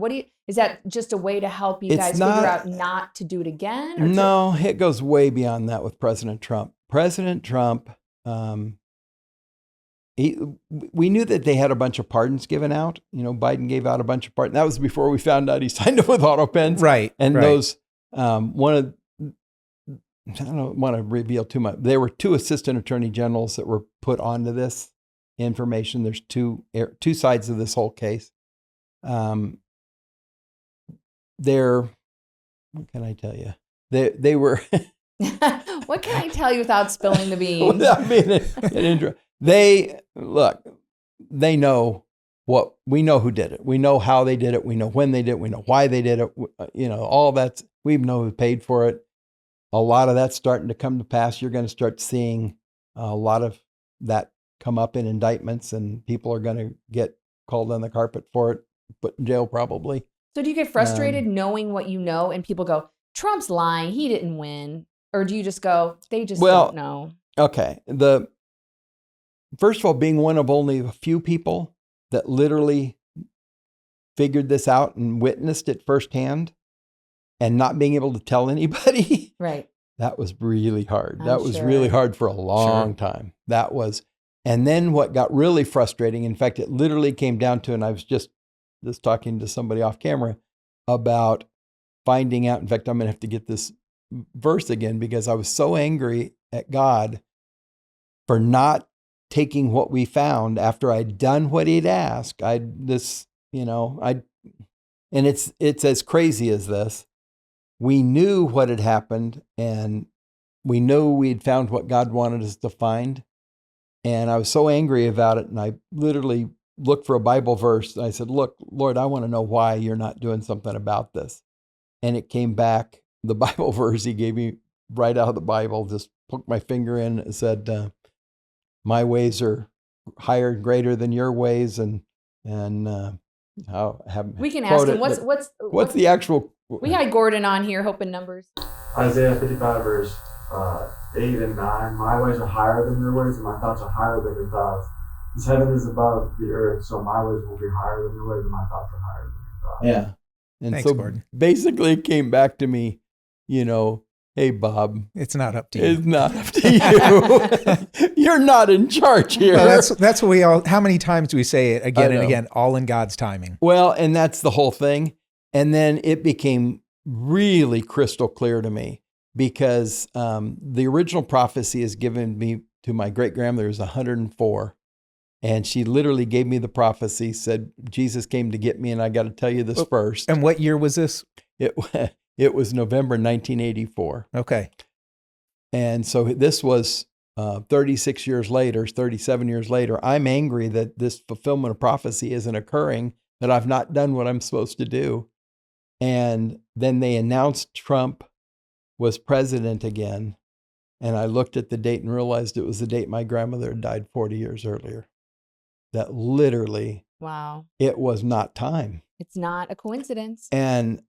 is that just a way to help you guys figure out not to do it again? No, it goes way beyond that with President Trump. President Trump, we knew that they had a bunch of pardons given out. Biden gave out a bunch of pardons. That was before we found out he signed up with auto pens. Right. And right. those, I don't want to reveal too much. There were 2 assistant attorney generals that were put onto this information. There's two sides of this whole case. What can I tell you? They were... What can I tell you without spilling the beans? Without being an intro. They know we know who did it. We know how they did it. We know when they did it. We know why they did it. All that's, we know who paid for it. A lot of that's starting to come to pass. You're going to start seeing a lot of that come up in indictments, and people are going to get called on the carpet for it, put in jail probably. So do you get frustrated knowing what you know and people go, Trump's lying, he didn't win? Or do you just go, they just don't know? Okay. First of all, being one of only a few people that literally figured this out and witnessed it firsthand and not being able to tell anybody. Right. That was really hard. I'm That was sure. really hard for a long time. And then what got really frustrating, in fact, it literally came down to, and I was just talking to somebody off camera about finding out. In fact, I'm going to have to get this verse again because I was so angry at God for not taking what we found after I'd done what he'd asked. And it's as crazy as this. We knew what had happened and we knew we'd found what God wanted us to find. And I was so angry about it. And I literally looked for a Bible verse. I said, look, Lord, I want to know why you're not doing something about this. And it came back. The Bible verse he gave me right out of the Bible, just poked my finger in and said, my ways are higher and greater than your ways. And I'll have we can ask him, what's the actual... We had Gordon on here, hoping numbers. Isaiah 55 verse 8 and 9, my ways are higher than your ways and my thoughts are higher than your thoughts. This heaven is above the earth, so my ways will be higher than your ways and my thoughts are higher than your thoughts. Yeah. And Thanks, so Gordon. basically it came back to me, hey, Bob. It's not up to you. It's not up to you. You're not in charge here. Well, that's what we all, how many times do we say it again I and know. again, all in God's timing? Well, and that's the whole thing. And then it became really crystal clear to me because the original prophecy is given me to my great-grandmother who's 104. And she literally gave me the prophecy, said, Jesus came to get me, and I got to tell you this first. And what year was this? It was November 1984. Okay. And so this was 37 years later. I'm angry that this fulfillment of prophecy isn't occurring, that I've not done what I'm supposed to do. And then they announced Trump was president again. And I looked at the date and realized it was the date my grandmother had died 40 years earlier. That literally, Wow. it was not time. It's not a coincidence. And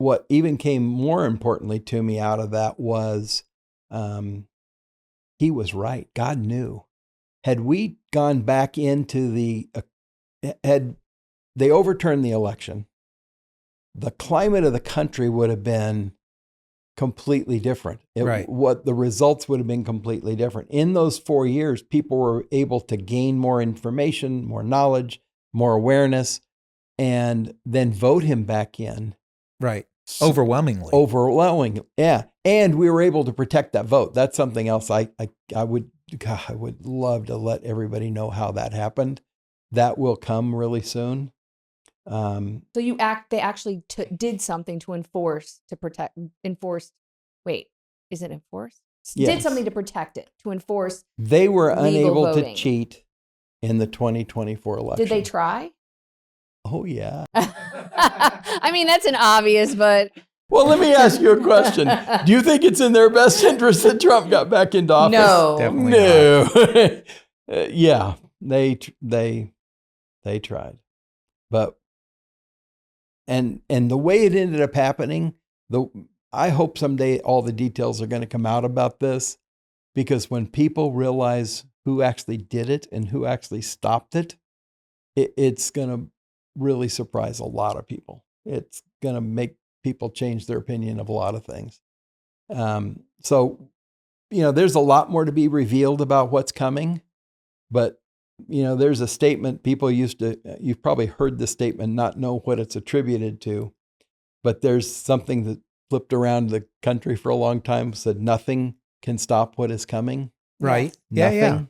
what even came more importantly to me out of that was he was right. God knew. Had we gone back into had they overturned the election, the climate of the country would have been completely different. Right. What the results would have been completely different. In those 4 years, people were able to gain more information, more knowledge, more awareness, and then vote him back in. Right. Overwhelmingly. Yeah. And we were able to protect that vote. That's something else I would love to let everybody know how that happened. That will come really soon. So they actually did something to enforce. Wait, is it enforce? Yes. Did something to protect it, to enforce. They were legal unable voting. to cheat in the 2024 election. Did they try? Oh, yeah. I mean, that's an obvious, but. Well, let me ask you a question. Do you think it's in their best interest that Trump got back into office? No. Definitely not. Yeah, they tried. But and the way it ended up happening, I hope someday all the details are going to come out about this, because when people realize who actually did it and who actually stopped it, it's going to really surprise a lot of people. It's going to make people change their opinion of a lot of things. So, there's a lot more to be revealed about what's coming, but there's a statement people you've probably heard this statement, not know what it's attributed to, but there's something that flipped around the country for a long time, said nothing can stop what is coming. Right. Nothing. Yeah.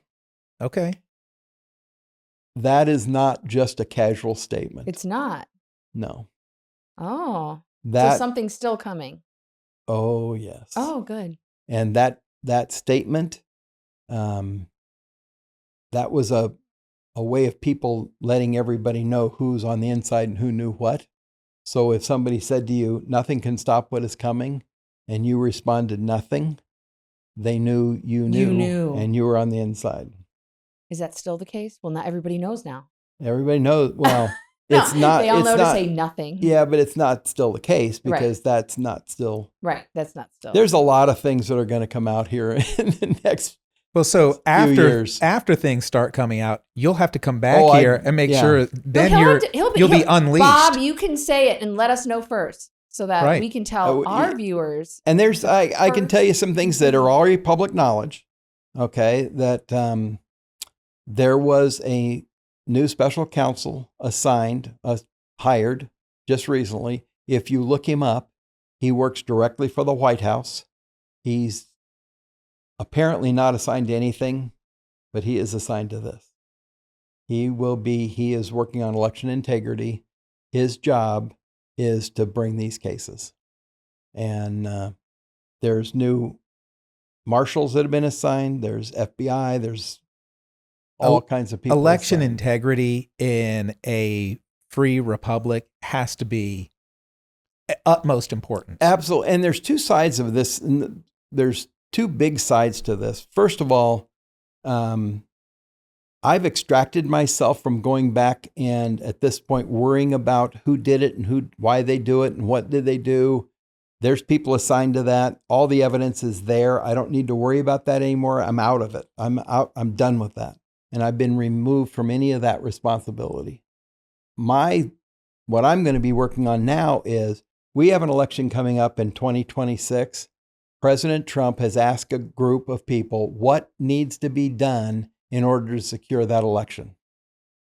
Okay. That is not just a casual statement. It's not. No. Oh. So something's still coming. Oh, yes. Oh, good. And that statement, that was a way of people letting everybody know who's on the inside and who knew what. So if somebody said to you, nothing can stop what is coming, and you responded nothing, they knew you knew. And you were on the inside. Is that still the case? Well, not everybody knows now. Everybody knows. Well, it's not. They all know to say nothing. Yeah, but it's not still the case, because that's not still. Right. That's not still. There's a lot of things that are going to come out here in the next. Well, so few after years. after things start coming out, you'll have to come back here and make sure then you'll be unleashed. Bob, you can say it and let us know first, so that we can tell our viewers. And there's I can tell you some things that are already public knowledge. Okay, that there was a new special counsel hired just recently. If you look him up, he works directly for the White House. He's apparently not assigned to anything, but he is assigned to this. He is working on election integrity. His job is to bring these cases. And there's new marshals that have been assigned. There's FBI. There's all kinds of people. Election assigned. integrity in a free republic has to be utmost important. Absolutely. And there's two sides of this. And there's two big sides to this. First of all, I've extracted myself from going back and at this point worrying about who did it and why they do it and what did they do. There's people assigned to that. All the evidence is there. I don't need to worry about that anymore. I'm out of it. I'm out. I'm done with that. And I've been removed from any of that responsibility. What I'm going to be working on now is we have an election coming up in 2026. President Trump has asked a group of people what needs to be done in order to secure that election.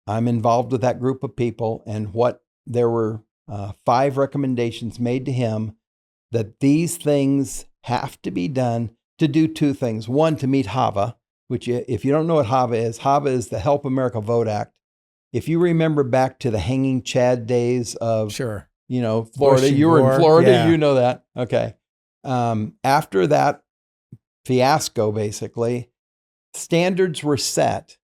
I'm involved with that group of people, and there were 5 recommendations made to him that these things have to be done to do 2 things. One, to meet HAVA, which if you don't know what HAVA is the Help America Vote Act. If you remember back to the Hanging Chad days of, Sure. Florida, you were in Florida, you know that. Okay. After that fiasco, basically, standards were set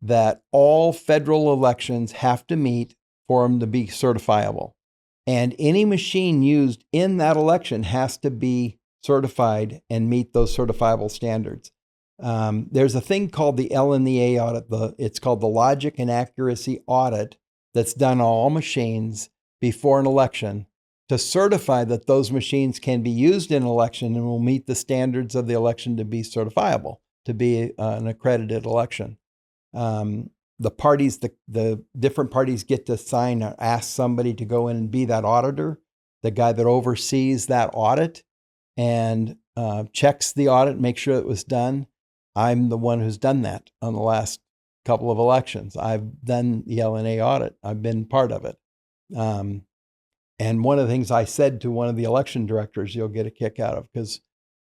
that all federal elections have to meet for them to be certifiable. And any machine used in that election has to be certified and meet those certifiable standards. There's a thing called the L&A audit. It's called the Logic and Accuracy Audit that's done on all machines before an election to certify that those machines can be used in an election and will meet the standards of the election to be certifiable, to be an accredited election. The parties, the different parties get to sign or ask somebody to go in and be that auditor, the guy that oversees that audit and checks the audit, make sure it was done. I'm the one who's done that on the last couple of elections. I've done the LNA audit. I've been part of it. And one of the things I said to one of the election directors, you'll get a kick out of, because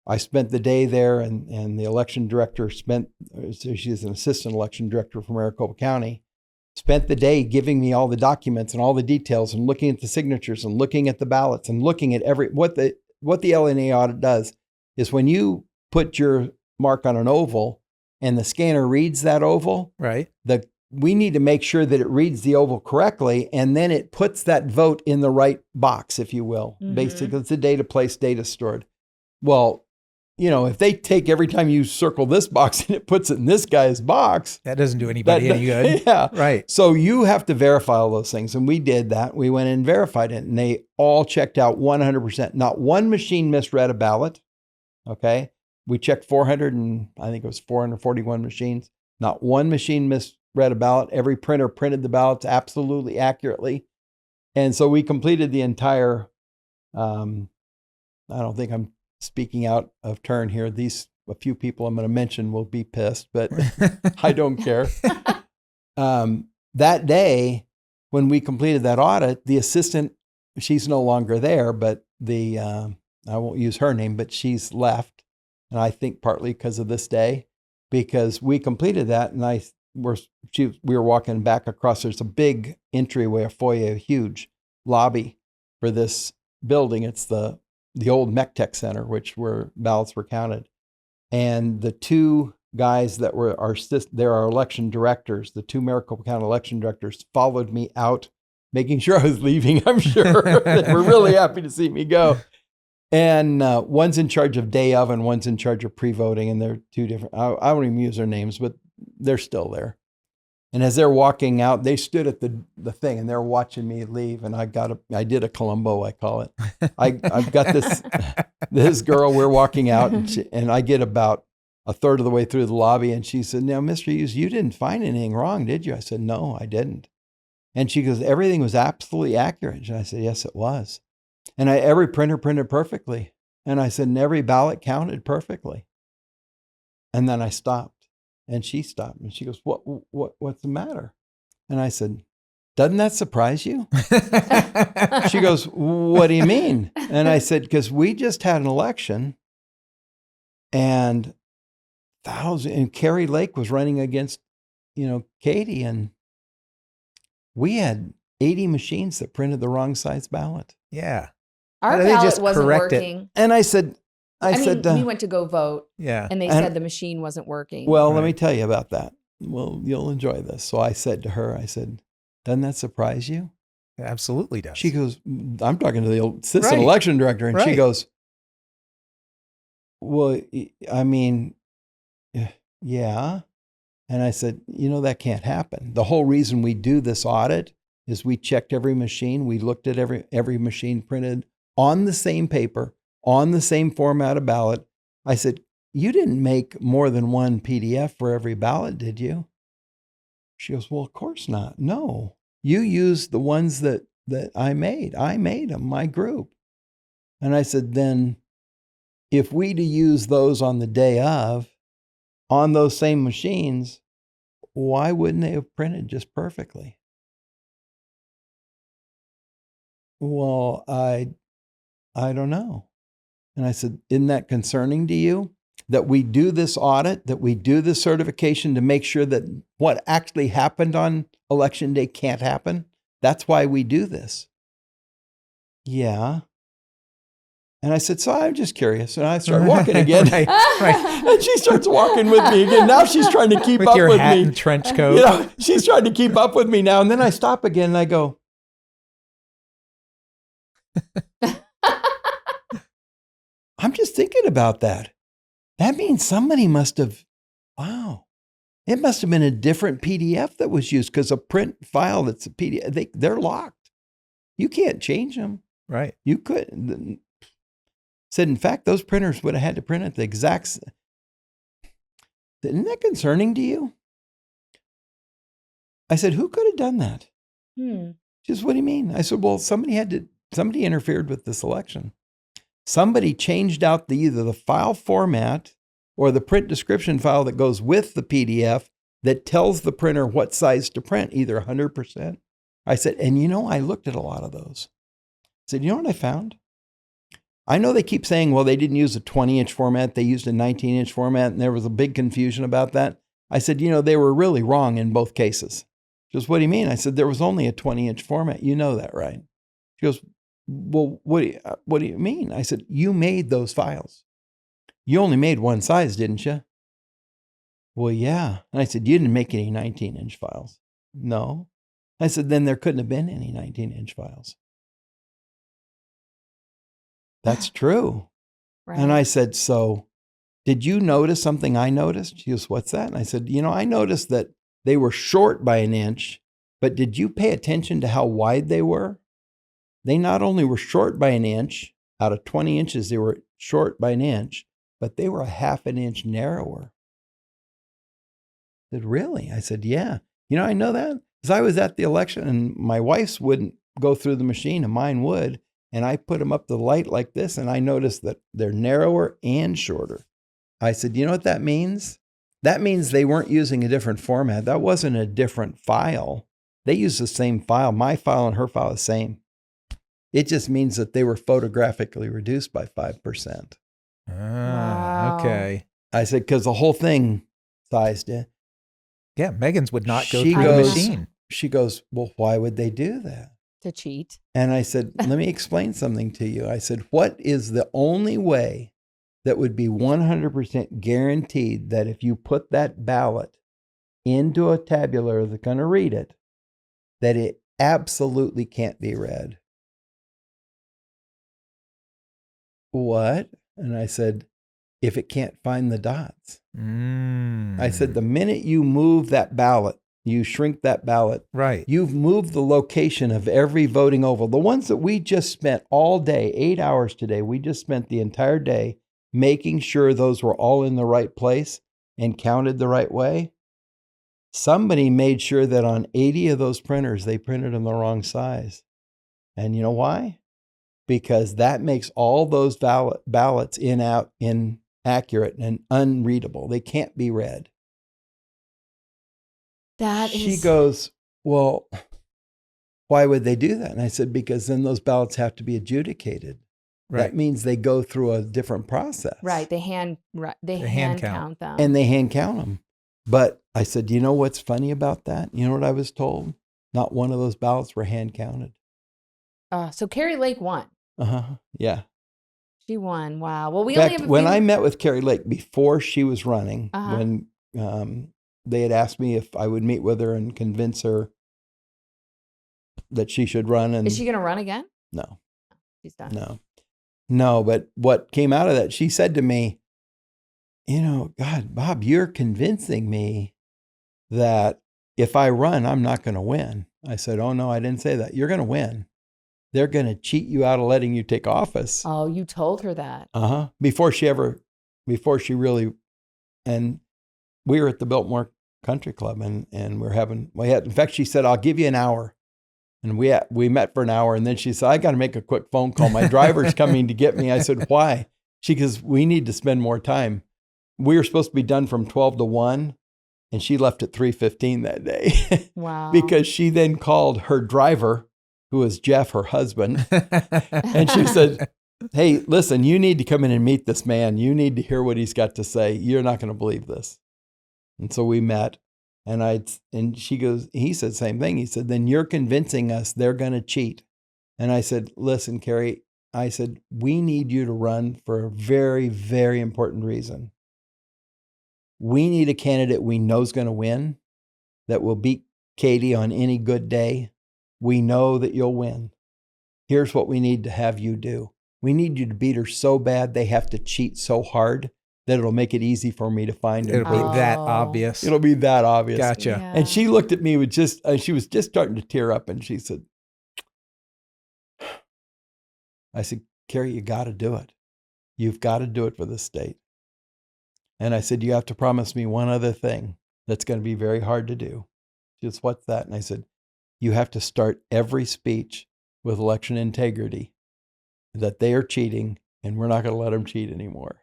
I spent the day there, and the election director she's an assistant election director from Maricopa County, spent the day giving me all the documents and all the details and looking at the signatures and looking at the ballots and looking at what the LNA audit does is when you put your mark on an oval and the scanner reads that oval, right? We need to make sure that it reads the oval correctly, and then it puts that vote in the right box, if you will. Mm-hmm. Basically, it's a data place, data stored. Well, if they take every time you circle this box and it puts it in this guy's box, that doesn't do anybody any good. Yeah. Right. So you have to verify all those things. And we did that. We went and verified it, and they all checked out 100%. Not one machine misread a ballot. Okay. We checked 441 machines. Not one machine misread a ballot. Every printer printed the ballots absolutely accurately. And so we completed the entire, I don't think I'm speaking out of turn here. A few people I'm going to mention will be pissed, but I don't care. That day, when we completed that audit, the assistant, she's no longer there, but I won't use her name, but she's left. And I think partly because of this day, because we completed that, and we were walking back across. There's a big entryway, a foyer, a huge lobby for this building. It's the old MECTEC Center, where ballots were counted. And the two guys that were our election directors, the two Maricopa County election directors, followed me out, making sure I was leaving, I'm sure. They were really happy to see me go. And one's in charge of day of and one's in charge of pre-voting, and they're two different, I won't even use their names, but they're still there. And as they're walking out, they stood at the thing and they're watching me leave. And I did a Columbo, I call it. I've got this girl, we're walking out, and I get about a third of the way through the lobby, and she said, "Now, Mr. Hughes, you didn't find anything wrong, did you?" I said, "No, I didn't." And she goes, "Everything was absolutely accurate." And I said, "Yes, it was." And every printer printed perfectly. And I said, "And every ballot counted perfectly." And then I stopped. And she stopped, and she goes, "What's the matter?" And I said, "Doesn't that surprise you?" She goes, "What do you mean?" And I said, "Because we just had an election, and Kari Lake was running against, Katie, and we had 80 machines that printed the wrong size ballot." Yeah. Our They ballot just wasn't correct it. working. And I said, we went to go vote, Yeah. and they said the machine wasn't working. Well, Right. let me tell you about that. Well, you'll enjoy this. So I said to her, "Doesn't that surprise you?" It absolutely does. She goes, I'm talking to the assistant Right. election director, and she Right. goes, "Well, I mean, yeah." And I said, "That can't happen. The whole reason we do this audit is we checked every machine. We looked at every machine printed on the same paper, on the same format of ballot." I said, "You didn't make more than one PDF for every ballot, did you?" She goes, "Well, of course not. No, you used the ones that I made. I made them, my group." And I said, "Then if we to use those on the day of, on those same machines, why wouldn't they have printed just perfectly?" "Well, I don't know." And I said, "Isn't that concerning to you? That we do this audit, that we do this certification to make sure that what actually happened on election day can't happen? That's why we do this." "Yeah." And I said, "So I'm just curious." And I started walking again. Right. And she starts walking with me again. Now she's trying to keep With up your with hat me. and trench coat. She's trying to keep up with me now. And then I stop again and I go, "I'm just thinking about that. That means somebody must have, wow. It must have been a different PDF that was used, because a print file that's a PDF, they're locked. You can't change them. Right. You couldn't. Said, in fact, those printers would have had to print it the exact. Isn't that concerning to you? I said, who could have done that? Just, what do you mean? I said, well, somebody interfered with the selection. Somebody changed out either the file format or the print description file that goes with the PDF that tells the printer what size to print, either 100%. I said, and I looked at a lot of those. I said, you know what I found? I know they keep saying, well, they didn't use a 20-inch format. They used a 19-inch format, and there was a big confusion about that. I said, they were really wrong in both cases. She goes, what do you mean? I said, there was only a 20-inch format. You know that, right? She goes, well, what do you mean? I said, you made those files. You only made one size, didn't you? Well, yeah. And I said, you didn't make any 19-inch files. No. I said, then there couldn't have been any 19-inch files. That's true. Right. And I said, so did you notice something I noticed? She goes, what's that? And I said, I noticed that they were short by an inch, but did you pay attention to how wide they were? They not only were short by an inch, out of 20 inches, they were short by an inch, but they were a half an inch narrower. I said, really? I said, yeah. I know that because I was at the election and my wife's wouldn't go through the machine and mine would. And I put them up to the light like this and I noticed that they're narrower and shorter. I said, you know what that means? That means they weren't using a different format. That wasn't a different file. They used the same file. My file and her file are the same. It just means that they were photographically reduced by 5%. Wow. Okay. I said, because the whole thing sized it. Yeah, Megan's would not go She through goes- the machine. She goes, well, why would they do that? To cheat. And I said, let me explain something to you. I said, what is the only way that would be 100% guaranteed that if you put that ballot into a tabular that's going to read it, that it absolutely can't be read? What? And I said, if it can't find the dots. I said, the minute you move that ballot, you shrink that ballot, right. you've moved the location of every voting oval. The ones that we just spent all day, 8 hours today, we just spent the entire day making sure those were all in the right place and counted the right way. Somebody made sure that on 80 of those printers, they printed them the wrong size. And you know why? Because that makes all those ballots inaccurate and unreadable. They can't be read. She goes, well, why would they do that? And I said, because then those ballots have to be adjudicated. Right. That means they go through a different process. Right. They hand count them. And they hand count them. But I said, you know what's funny about that? You know what I was told? Not one of those ballots were hand counted. So Kari Lake won. Yeah. She won. Wow. Well, In fact, when I met with Kari Lake before she was running, when they had asked me if I would meet with her and convince her that she should run. And is she going to run again? No. She's done. No, but what came out of that, she said to me, God, Bob, you're convincing me that if I run, I'm not going to win. I said, oh, no, I didn't say that. You're going to win. They're going to cheat you out of letting you take office. Oh, you told her that. Before she really, and we were at the Biltmore Country Club and in fact, she said, I'll give you an hour. And we met for an hour. And then she said, I got to make a quick phone call. My driver's coming to get me. I said, why? She goes, we need to spend more time. We were supposed to be done from 12 to 1. And she left at 3:15 that day. Wow. Because she then called her driver, who was Jeff, her husband. And she said, hey, listen, you need to come in and meet this man. You need to hear what he's got to say. You're not going to believe this. And so we met. And she goes, he said the same thing. He said, then you're convincing us they're going to cheat. And I said, listen, Kari, I said, we need you to run for a very, very important reason. We need a candidate we know is going to win, that will beat Katie on any good day. We know that you'll win. Here's what we need to have you do. We need you to beat her so bad they have to cheat so hard that it'll make it easy for me to find her. It'll be that obvious. It'll be that obvious. Gotcha. Yeah. And she looked at me with she was just starting to tear up and she said, I said, Kari, you got to do it. You've got to do it for this state. And I said, you have to promise me one other thing that's going to be very hard to do. She goes, what's that? And I said, you have to start every speech with election integrity, that they are cheating and we're not going to let them cheat anymore,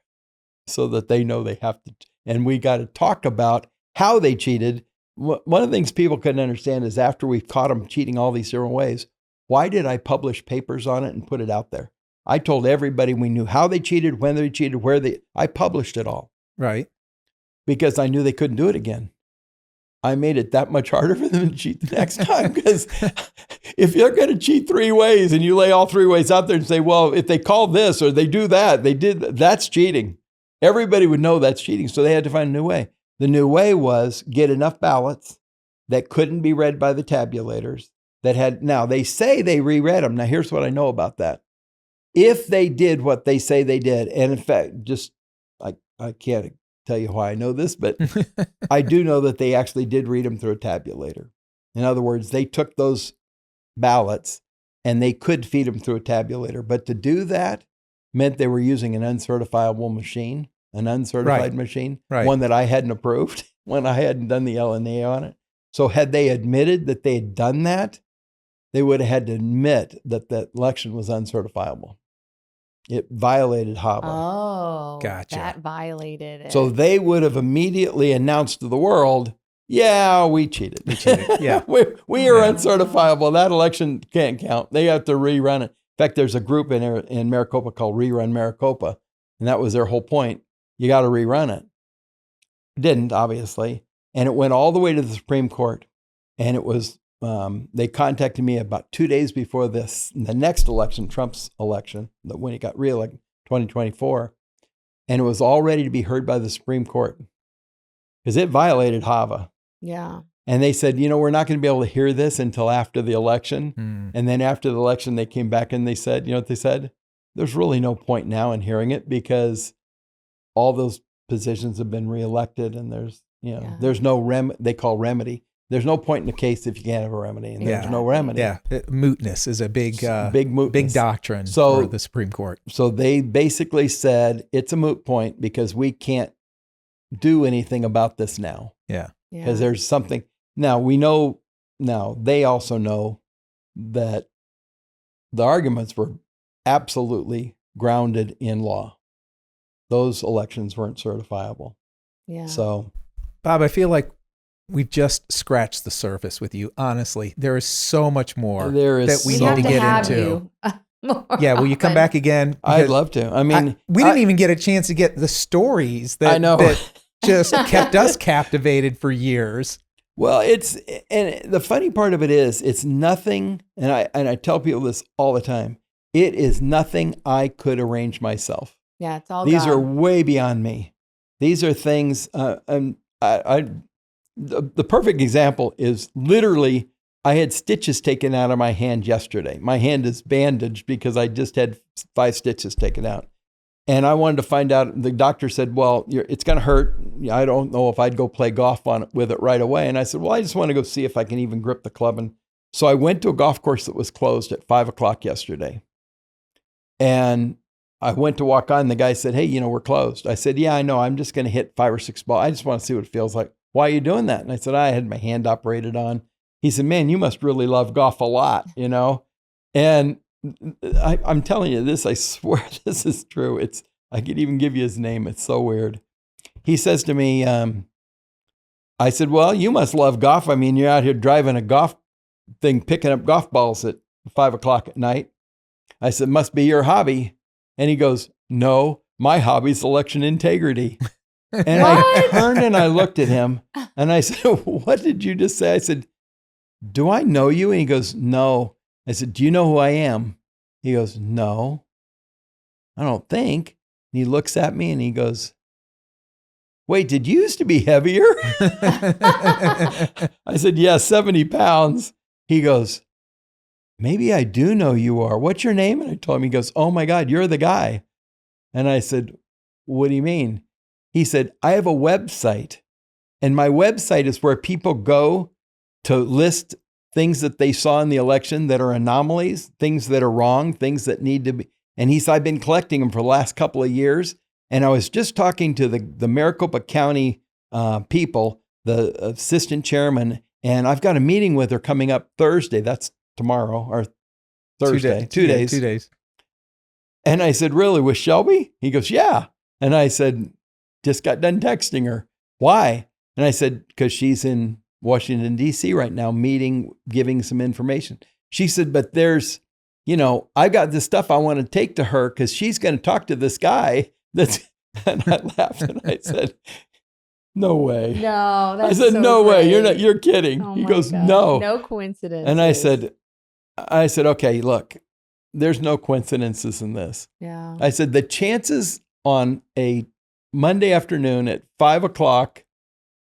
so that they know they have to. And we got to talk about how they cheated. One of the things people couldn't understand is after we caught them cheating all these different ways, why did I publish papers on it and put it out there? I told everybody we knew how they cheated, when they cheated, I published it all. Right. Because I knew they couldn't do it again. I made it that much harder for them to cheat the next time, because if you're going to cheat 3 ways and you lay all 3 ways out there and say, well, if they call this or they do that, that's cheating. Everybody would know that's cheating. So they had to find a new way. The new way was get enough ballots that couldn't be read by the tabulators now they say they reread them. Now here's what I know about that. If they did what they say they did, and in fact, I can't tell you why I know this, but I do know that they actually did read them through a tabulator. In other words, they took those ballots and they could feed them through a tabulator. But to do that meant they were using an uncertifiable machine, an uncertified machine, one that I hadn't approved, one I hadn't done the LNA on it. So had they admitted that they had done that, they would have had to admit that the election was uncertifiable. It violated HAVA. Oh, Gotcha. That violated it. So they would have immediately announced to the world, yeah, we cheated. We cheated. Yeah. we are uncertifiable. That election can't count. They have to rerun it. In fact, there's a group in Maricopa called Rerun Maricopa, and that was their whole point. You got to rerun it. Didn't, obviously. And it went all the way to the Supreme Court. And it was, they contacted me about 2 days before the next election, Trump's election, when he got reelected, 2024. And it was all ready to be heard by the Supreme Court because it violated HAVA. Yeah. And they said, we're not going to be able to hear this until after the election. And then after the election, they came back and they said, what they said? There's really no point now in hearing it because all those positions have been reelected and there's no they call remedy. There's no point in the case if you can't have a remedy, and there's no remedy. Yeah, mootness is a big mootness. Big doctrine for the Supreme Court. So they basically said it's a moot point because we can't do anything about this now. Yeah. Because there's something. Now, they also know that the arguments were absolutely grounded in law. Those elections weren't certifiable. Yeah. So, Bob, I feel like we've just scratched the surface with you. Honestly, there is so much more that we need to get into. Yeah, will you come back again? I'd love to. I mean, we didn't even get a chance to get the stories that just kept us captivated for years. Well, and the funny part of it is, it's nothing, and I tell people this all the time, it is nothing I could arrange myself. Yeah, it's all These God. are way beyond me. These are things, the perfect example is literally, I had stitches taken out of my hand yesterday. My hand is bandaged because I just had 5 stitches taken out. And I wanted to find out, the doctor said, well, it's going to hurt. I don't know if I'd go play golf with it right away. And I said, well, I just want to go see if I can even grip the club. And so I went to a golf course that was closed at 5:00 yesterday. And I went to walk on. The guy said, hey, we're closed. I said, yeah, I know. I'm just going to hit 5 or 6 balls. I just want to see what it feels like. Why are you doing that? And I said, I had my hand operated on. He said, man, you must really love golf a lot, And I'm telling you this, I swear this is true. I could even give you his name. It's so weird. He says to me, I said, well, you must love golf. I mean, you're out here driving a golf thing, picking up golf balls at 5:00 at night. I said, must be your hobby. And he goes, no, my hobby's election integrity. And I turned and I looked at him and I said, what did you just say? I said, do I know you? And he goes, no. I said, do you know who I am? He goes, no, I don't think. And he looks at me and he goes, wait, did you used to be heavier? I said, yeah, 70 pounds. He goes, maybe I do know you are. What's your name? And I told him, he goes, oh my God, you're the guy. And I said, what do you mean? He said, I have a website, and my website is where people go to list things that they saw in the election that are anomalies, things that are wrong, things that need to be. And he said, I've been collecting them for the last couple of years. And I was just talking to the Maricopa County people, the assistant chairman, and I've got a meeting with her coming up Thursday. That's tomorrow or Thursday. 2 days. 2 days. And I said, really, with Shelby? He goes, yeah. And I said, just got done texting her. Why? And I said, because she's in Washington, D.C. right now, meeting, giving some information. She said, but there's, I got this stuff I want to take to her because she's going to talk to this guy. And I laughed and I said, no way. No, that's I said, so no way. great. You're kidding. Oh He my goes, God. no. No coincidence. And I said, okay, look, there's no coincidences in this. Yeah. I said, the chances on a Monday afternoon at 5:00,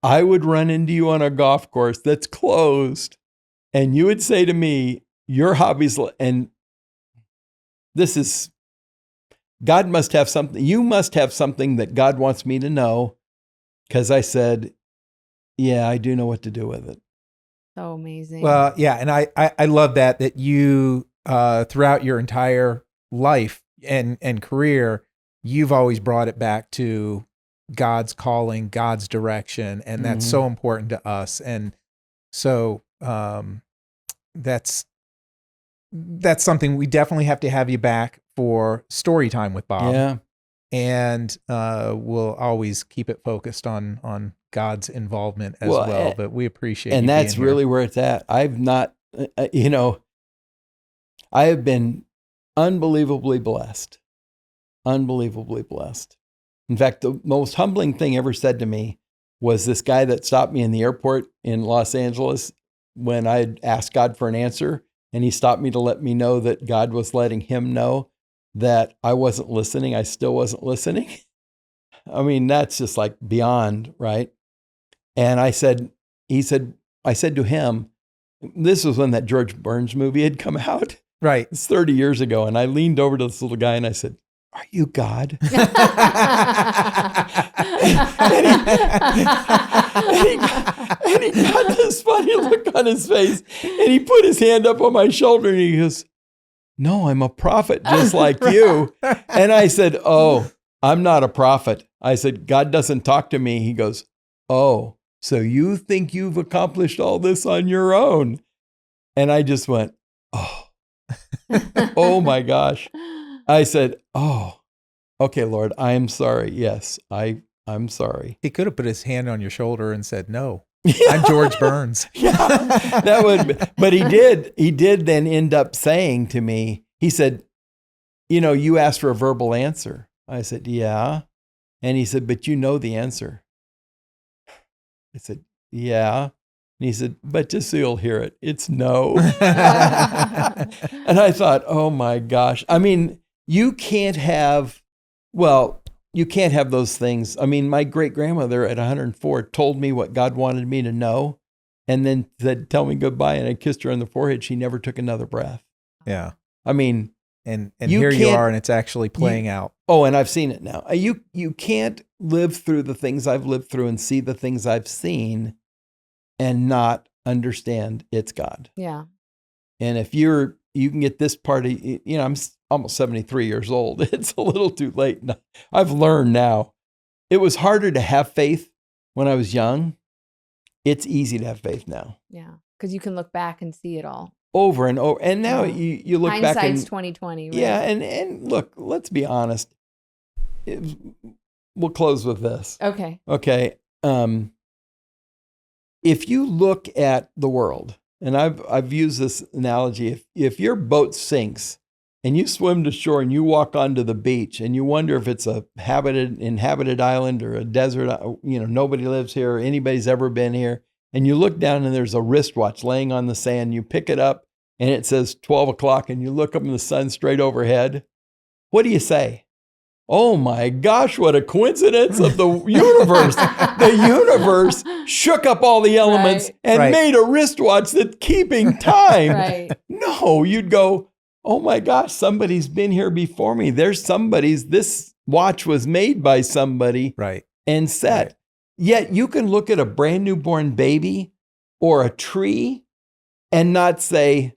I would run into you on a golf course that's closed. And you would say to me, your hobbies, and this is, God must have something. You must have something that God wants me to know. Because I said, yeah, I do know what to do with it. So amazing. Well, yeah. And I love that you, throughout your entire life and career, you've always brought it back to God's calling, God's direction. And that's so important to us. And so that's something we definitely have to have you back for story time with Bob. Yeah. And we'll always keep it focused on God's involvement as well. But we appreciate and you that's being really here. where it's at. I've not, I have been unbelievably blessed. Unbelievably blessed. In fact, the most humbling thing ever said to me was this guy that stopped me in the airport in Los Angeles when I had asked God for an answer, and he stopped me to let me know that God was letting him know that I wasn't listening. I still wasn't listening. I mean, that's just like beyond, right? And I said to him, this was when that George Burns movie had come out. Right. It's 30 years ago. And I leaned over to this little guy and I said, are you God? and he got this funny look on his face, and he put his hand up on my shoulder and he goes, no, I'm a prophet just like you. And I said, oh, I'm not a prophet. I said, God doesn't talk to me. He goes, oh, so you think you've accomplished all this on your own? And I just went, oh, oh my gosh. I said, oh, okay, Lord, I am sorry. Yes, I'm sorry. He could have put his hand on your shoulder and said, no, I'm George Burns. Yeah, that would, but he did then end up saying to me, he said, you asked for a verbal answer. I said, yeah. And he said, but you know the answer. I said, yeah. And he said, but just so you'll hear it, it's no. And I thought, oh my gosh. I mean, you can't have those things. I mean, my great grandmother at 104 told me what God wanted me to know and then said, tell me goodbye. And I kissed her on the forehead. She never took another breath. Yeah. I mean, and here you are, and it's actually playing out. Oh, and I've seen it now. You can't live through the things I've lived through and see the things I've seen and not understand it's God. Yeah. And if you can get this part of, I'm almost 73 years old. It's a little too late. I've learned now. It was harder to have faith when I was young. It's easy to have faith now. Yeah. Because you can look back and see it all. Over and over. And now you look back and hindsight's 2020. Right? Yeah. And look, let's be honest. We'll close with this. Okay. Okay. If you look at the world, and I've used this analogy, if your boat sinks and you swim to shore and you walk onto the beach and you wonder if it's a inhabited island or a desert, nobody lives here or anybody's ever been here, and you look down and there's a wristwatch laying on the sand, you pick it up and it says 12 o'clock and you look up in the sun straight overhead, what do you say? Oh my gosh, what a coincidence of the universe. The universe shook up all the elements and made a wristwatch that's keeping time. Right. No, you'd go, oh my gosh, somebody's been here before me. This watch was made by somebody and set. Right. Yet you can look at a brand new born baby or a tree and not say,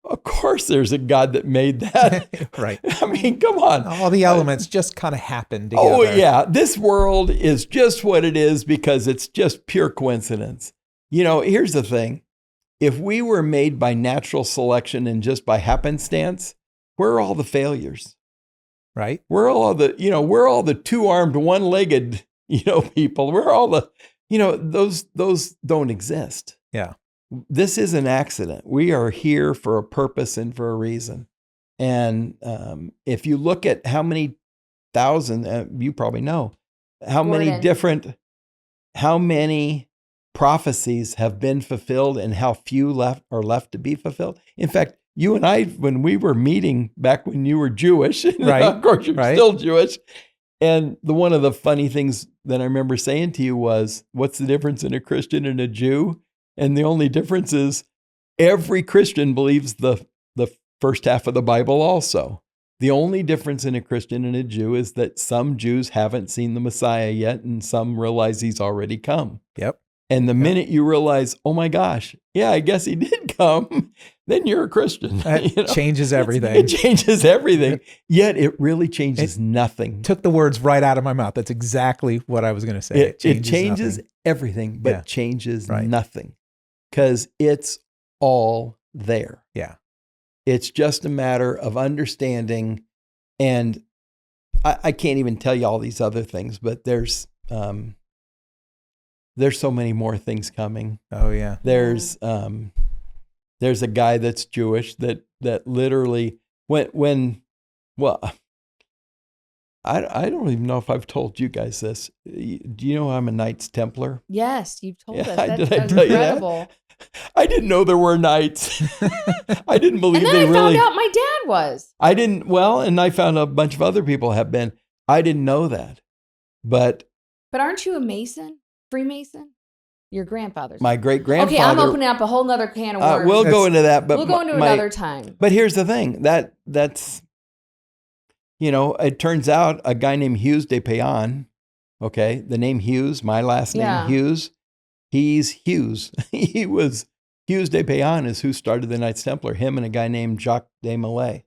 Of course there's a God that made that. Right. I mean, come on. All the elements just kind of happen together. Oh, yeah. This world is just what it is because it's just pure coincidence. You know, here's the thing. If we were made by natural selection and just by happenstance, where are all the failures? Right. We're all the two-armed, one-legged, people. We're all the, those don't exist. Yeah. This is an accident. We are here for a purpose and for a reason. And if you look at how many thousand, you probably know, how many prophecies have been fulfilled and how few are left to be fulfilled. In fact, you and I, when we were meeting back when you were Jewish, right. Of course you're still Jewish. And one of the funny things that I remember saying to you was, what's the difference in a Christian and a Jew? And the only difference is every Christian believes the first half of the Bible also. The only difference in a Christian and a Jew is that some Jews haven't seen the Messiah yet and some realize he's already come. Yep. And the minute you realize, oh my gosh, yeah, I guess he did come, then you're a Christian. That changes everything. It changes everything. Yet it really changes nothing. Took the words right out of my mouth. That's exactly what I was going to say. It changes everything, but changes nothing. Because it's all there. Yeah. It's just a matter of understanding. And I can't even tell you all these other things, but there's so many more ththings coming. Oh, yeah. There's a guy that's Jewish that literally I don't even know if I've told you guys this. Do you know I'm a Knights Templar? Yes, you've told us. Did That's I tell incredible. you that? I didn't know there were knights. I didn't believe and then I found out my dad was. I didn't. Well, and I found out a bunch of other people have been. I didn't know that, but aren't you a Mason? Freemason? Your grandfather's. My great grandfather. Okay, I'm opening up a whole nother can of worms. We'll go into that, but we'll go into another time. But here's the thing that's. It turns out a guy named Hughes de Payan, okay, the name Hughes, my last name Hughes, he's Hughes. He was, Hughes de Payan is who started the Knights Templar, him and a guy named Jacques de Molay.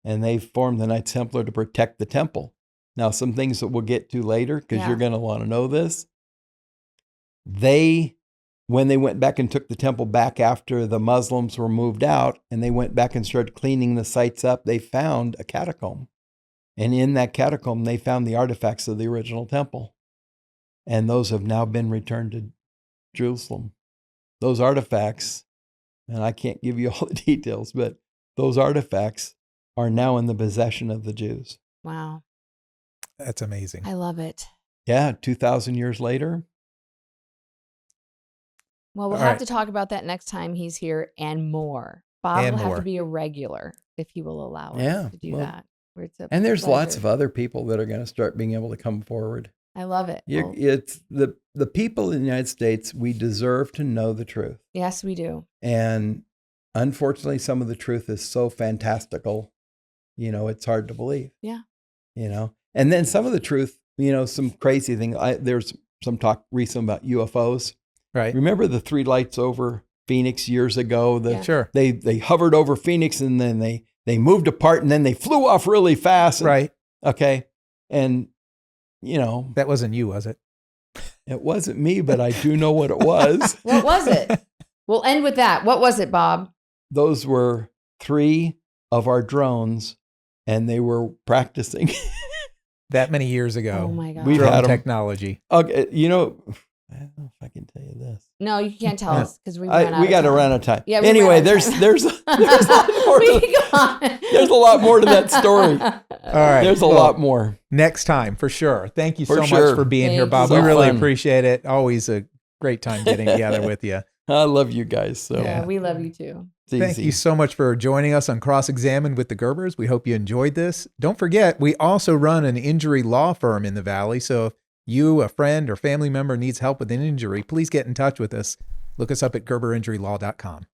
And they formed the Knights Templar to protect the temple. Now, some things that we'll get to later, because you're going to want to know this. When they went back and took the temple back after the Muslims were moved out, and they went back and started cleaning the sites up, they found a catacomb. And in that catacomb, they found the artifacts of the original temple. And those have now been returned to Jerusalem. Those artifacts, and I can't give you all the details, but those artifacts are now in the possession of the Jews. Wow. That's amazing. I love it. Yeah, 2,000 years later. Well, we'll have to talk about that next time he's here and more. Bob will have to be a regular if he will allow us to do that. And there's lots of other people that are going to start being able to come forward. I love it. It's the people in the United States, we deserve to know the truth. Yes, we do. And unfortunately, some of the truth is so fantastical, it's hard to believe. Yeah. And then some of the truth, some crazy thing. There's some talk recently about UFOs. Right. Remember the 3 lights over Phoenix years ago? Sure. They hovered over Phoenix and then they moved apart and then they flew off really fast. Right. Okay. And, that wasn't you, was it? It wasn't me, but I do know what it was. What was it? We'll end with that. What was it, Bob? Those were 3 of our drones and they were practicing. That many years ago. Oh my God. We've Drone had 'em. technology. Okay. I don't know if I can tell you this. No, you can't tell us because we ran out we got to time. run out of time. Yeah, anyway, there's a lot more. There's a lot more to that story. All right. There's a lot more. Next time, for sure. Thank you so much for being here, Thank Bob. you. We So really fun. appreciate it. Always a great time getting together with you. I love you guys. So Yeah, we love you too. it's Thank easy. you so much for joining us on Cross Examined with the Gerbers. We hope you enjoyed this. Don't forget, we also run an injury law firm in the Valley. So if you, a friend or family member needs help with an injury, please get in touch with us. Look us up at GerberInjuryLaw.com.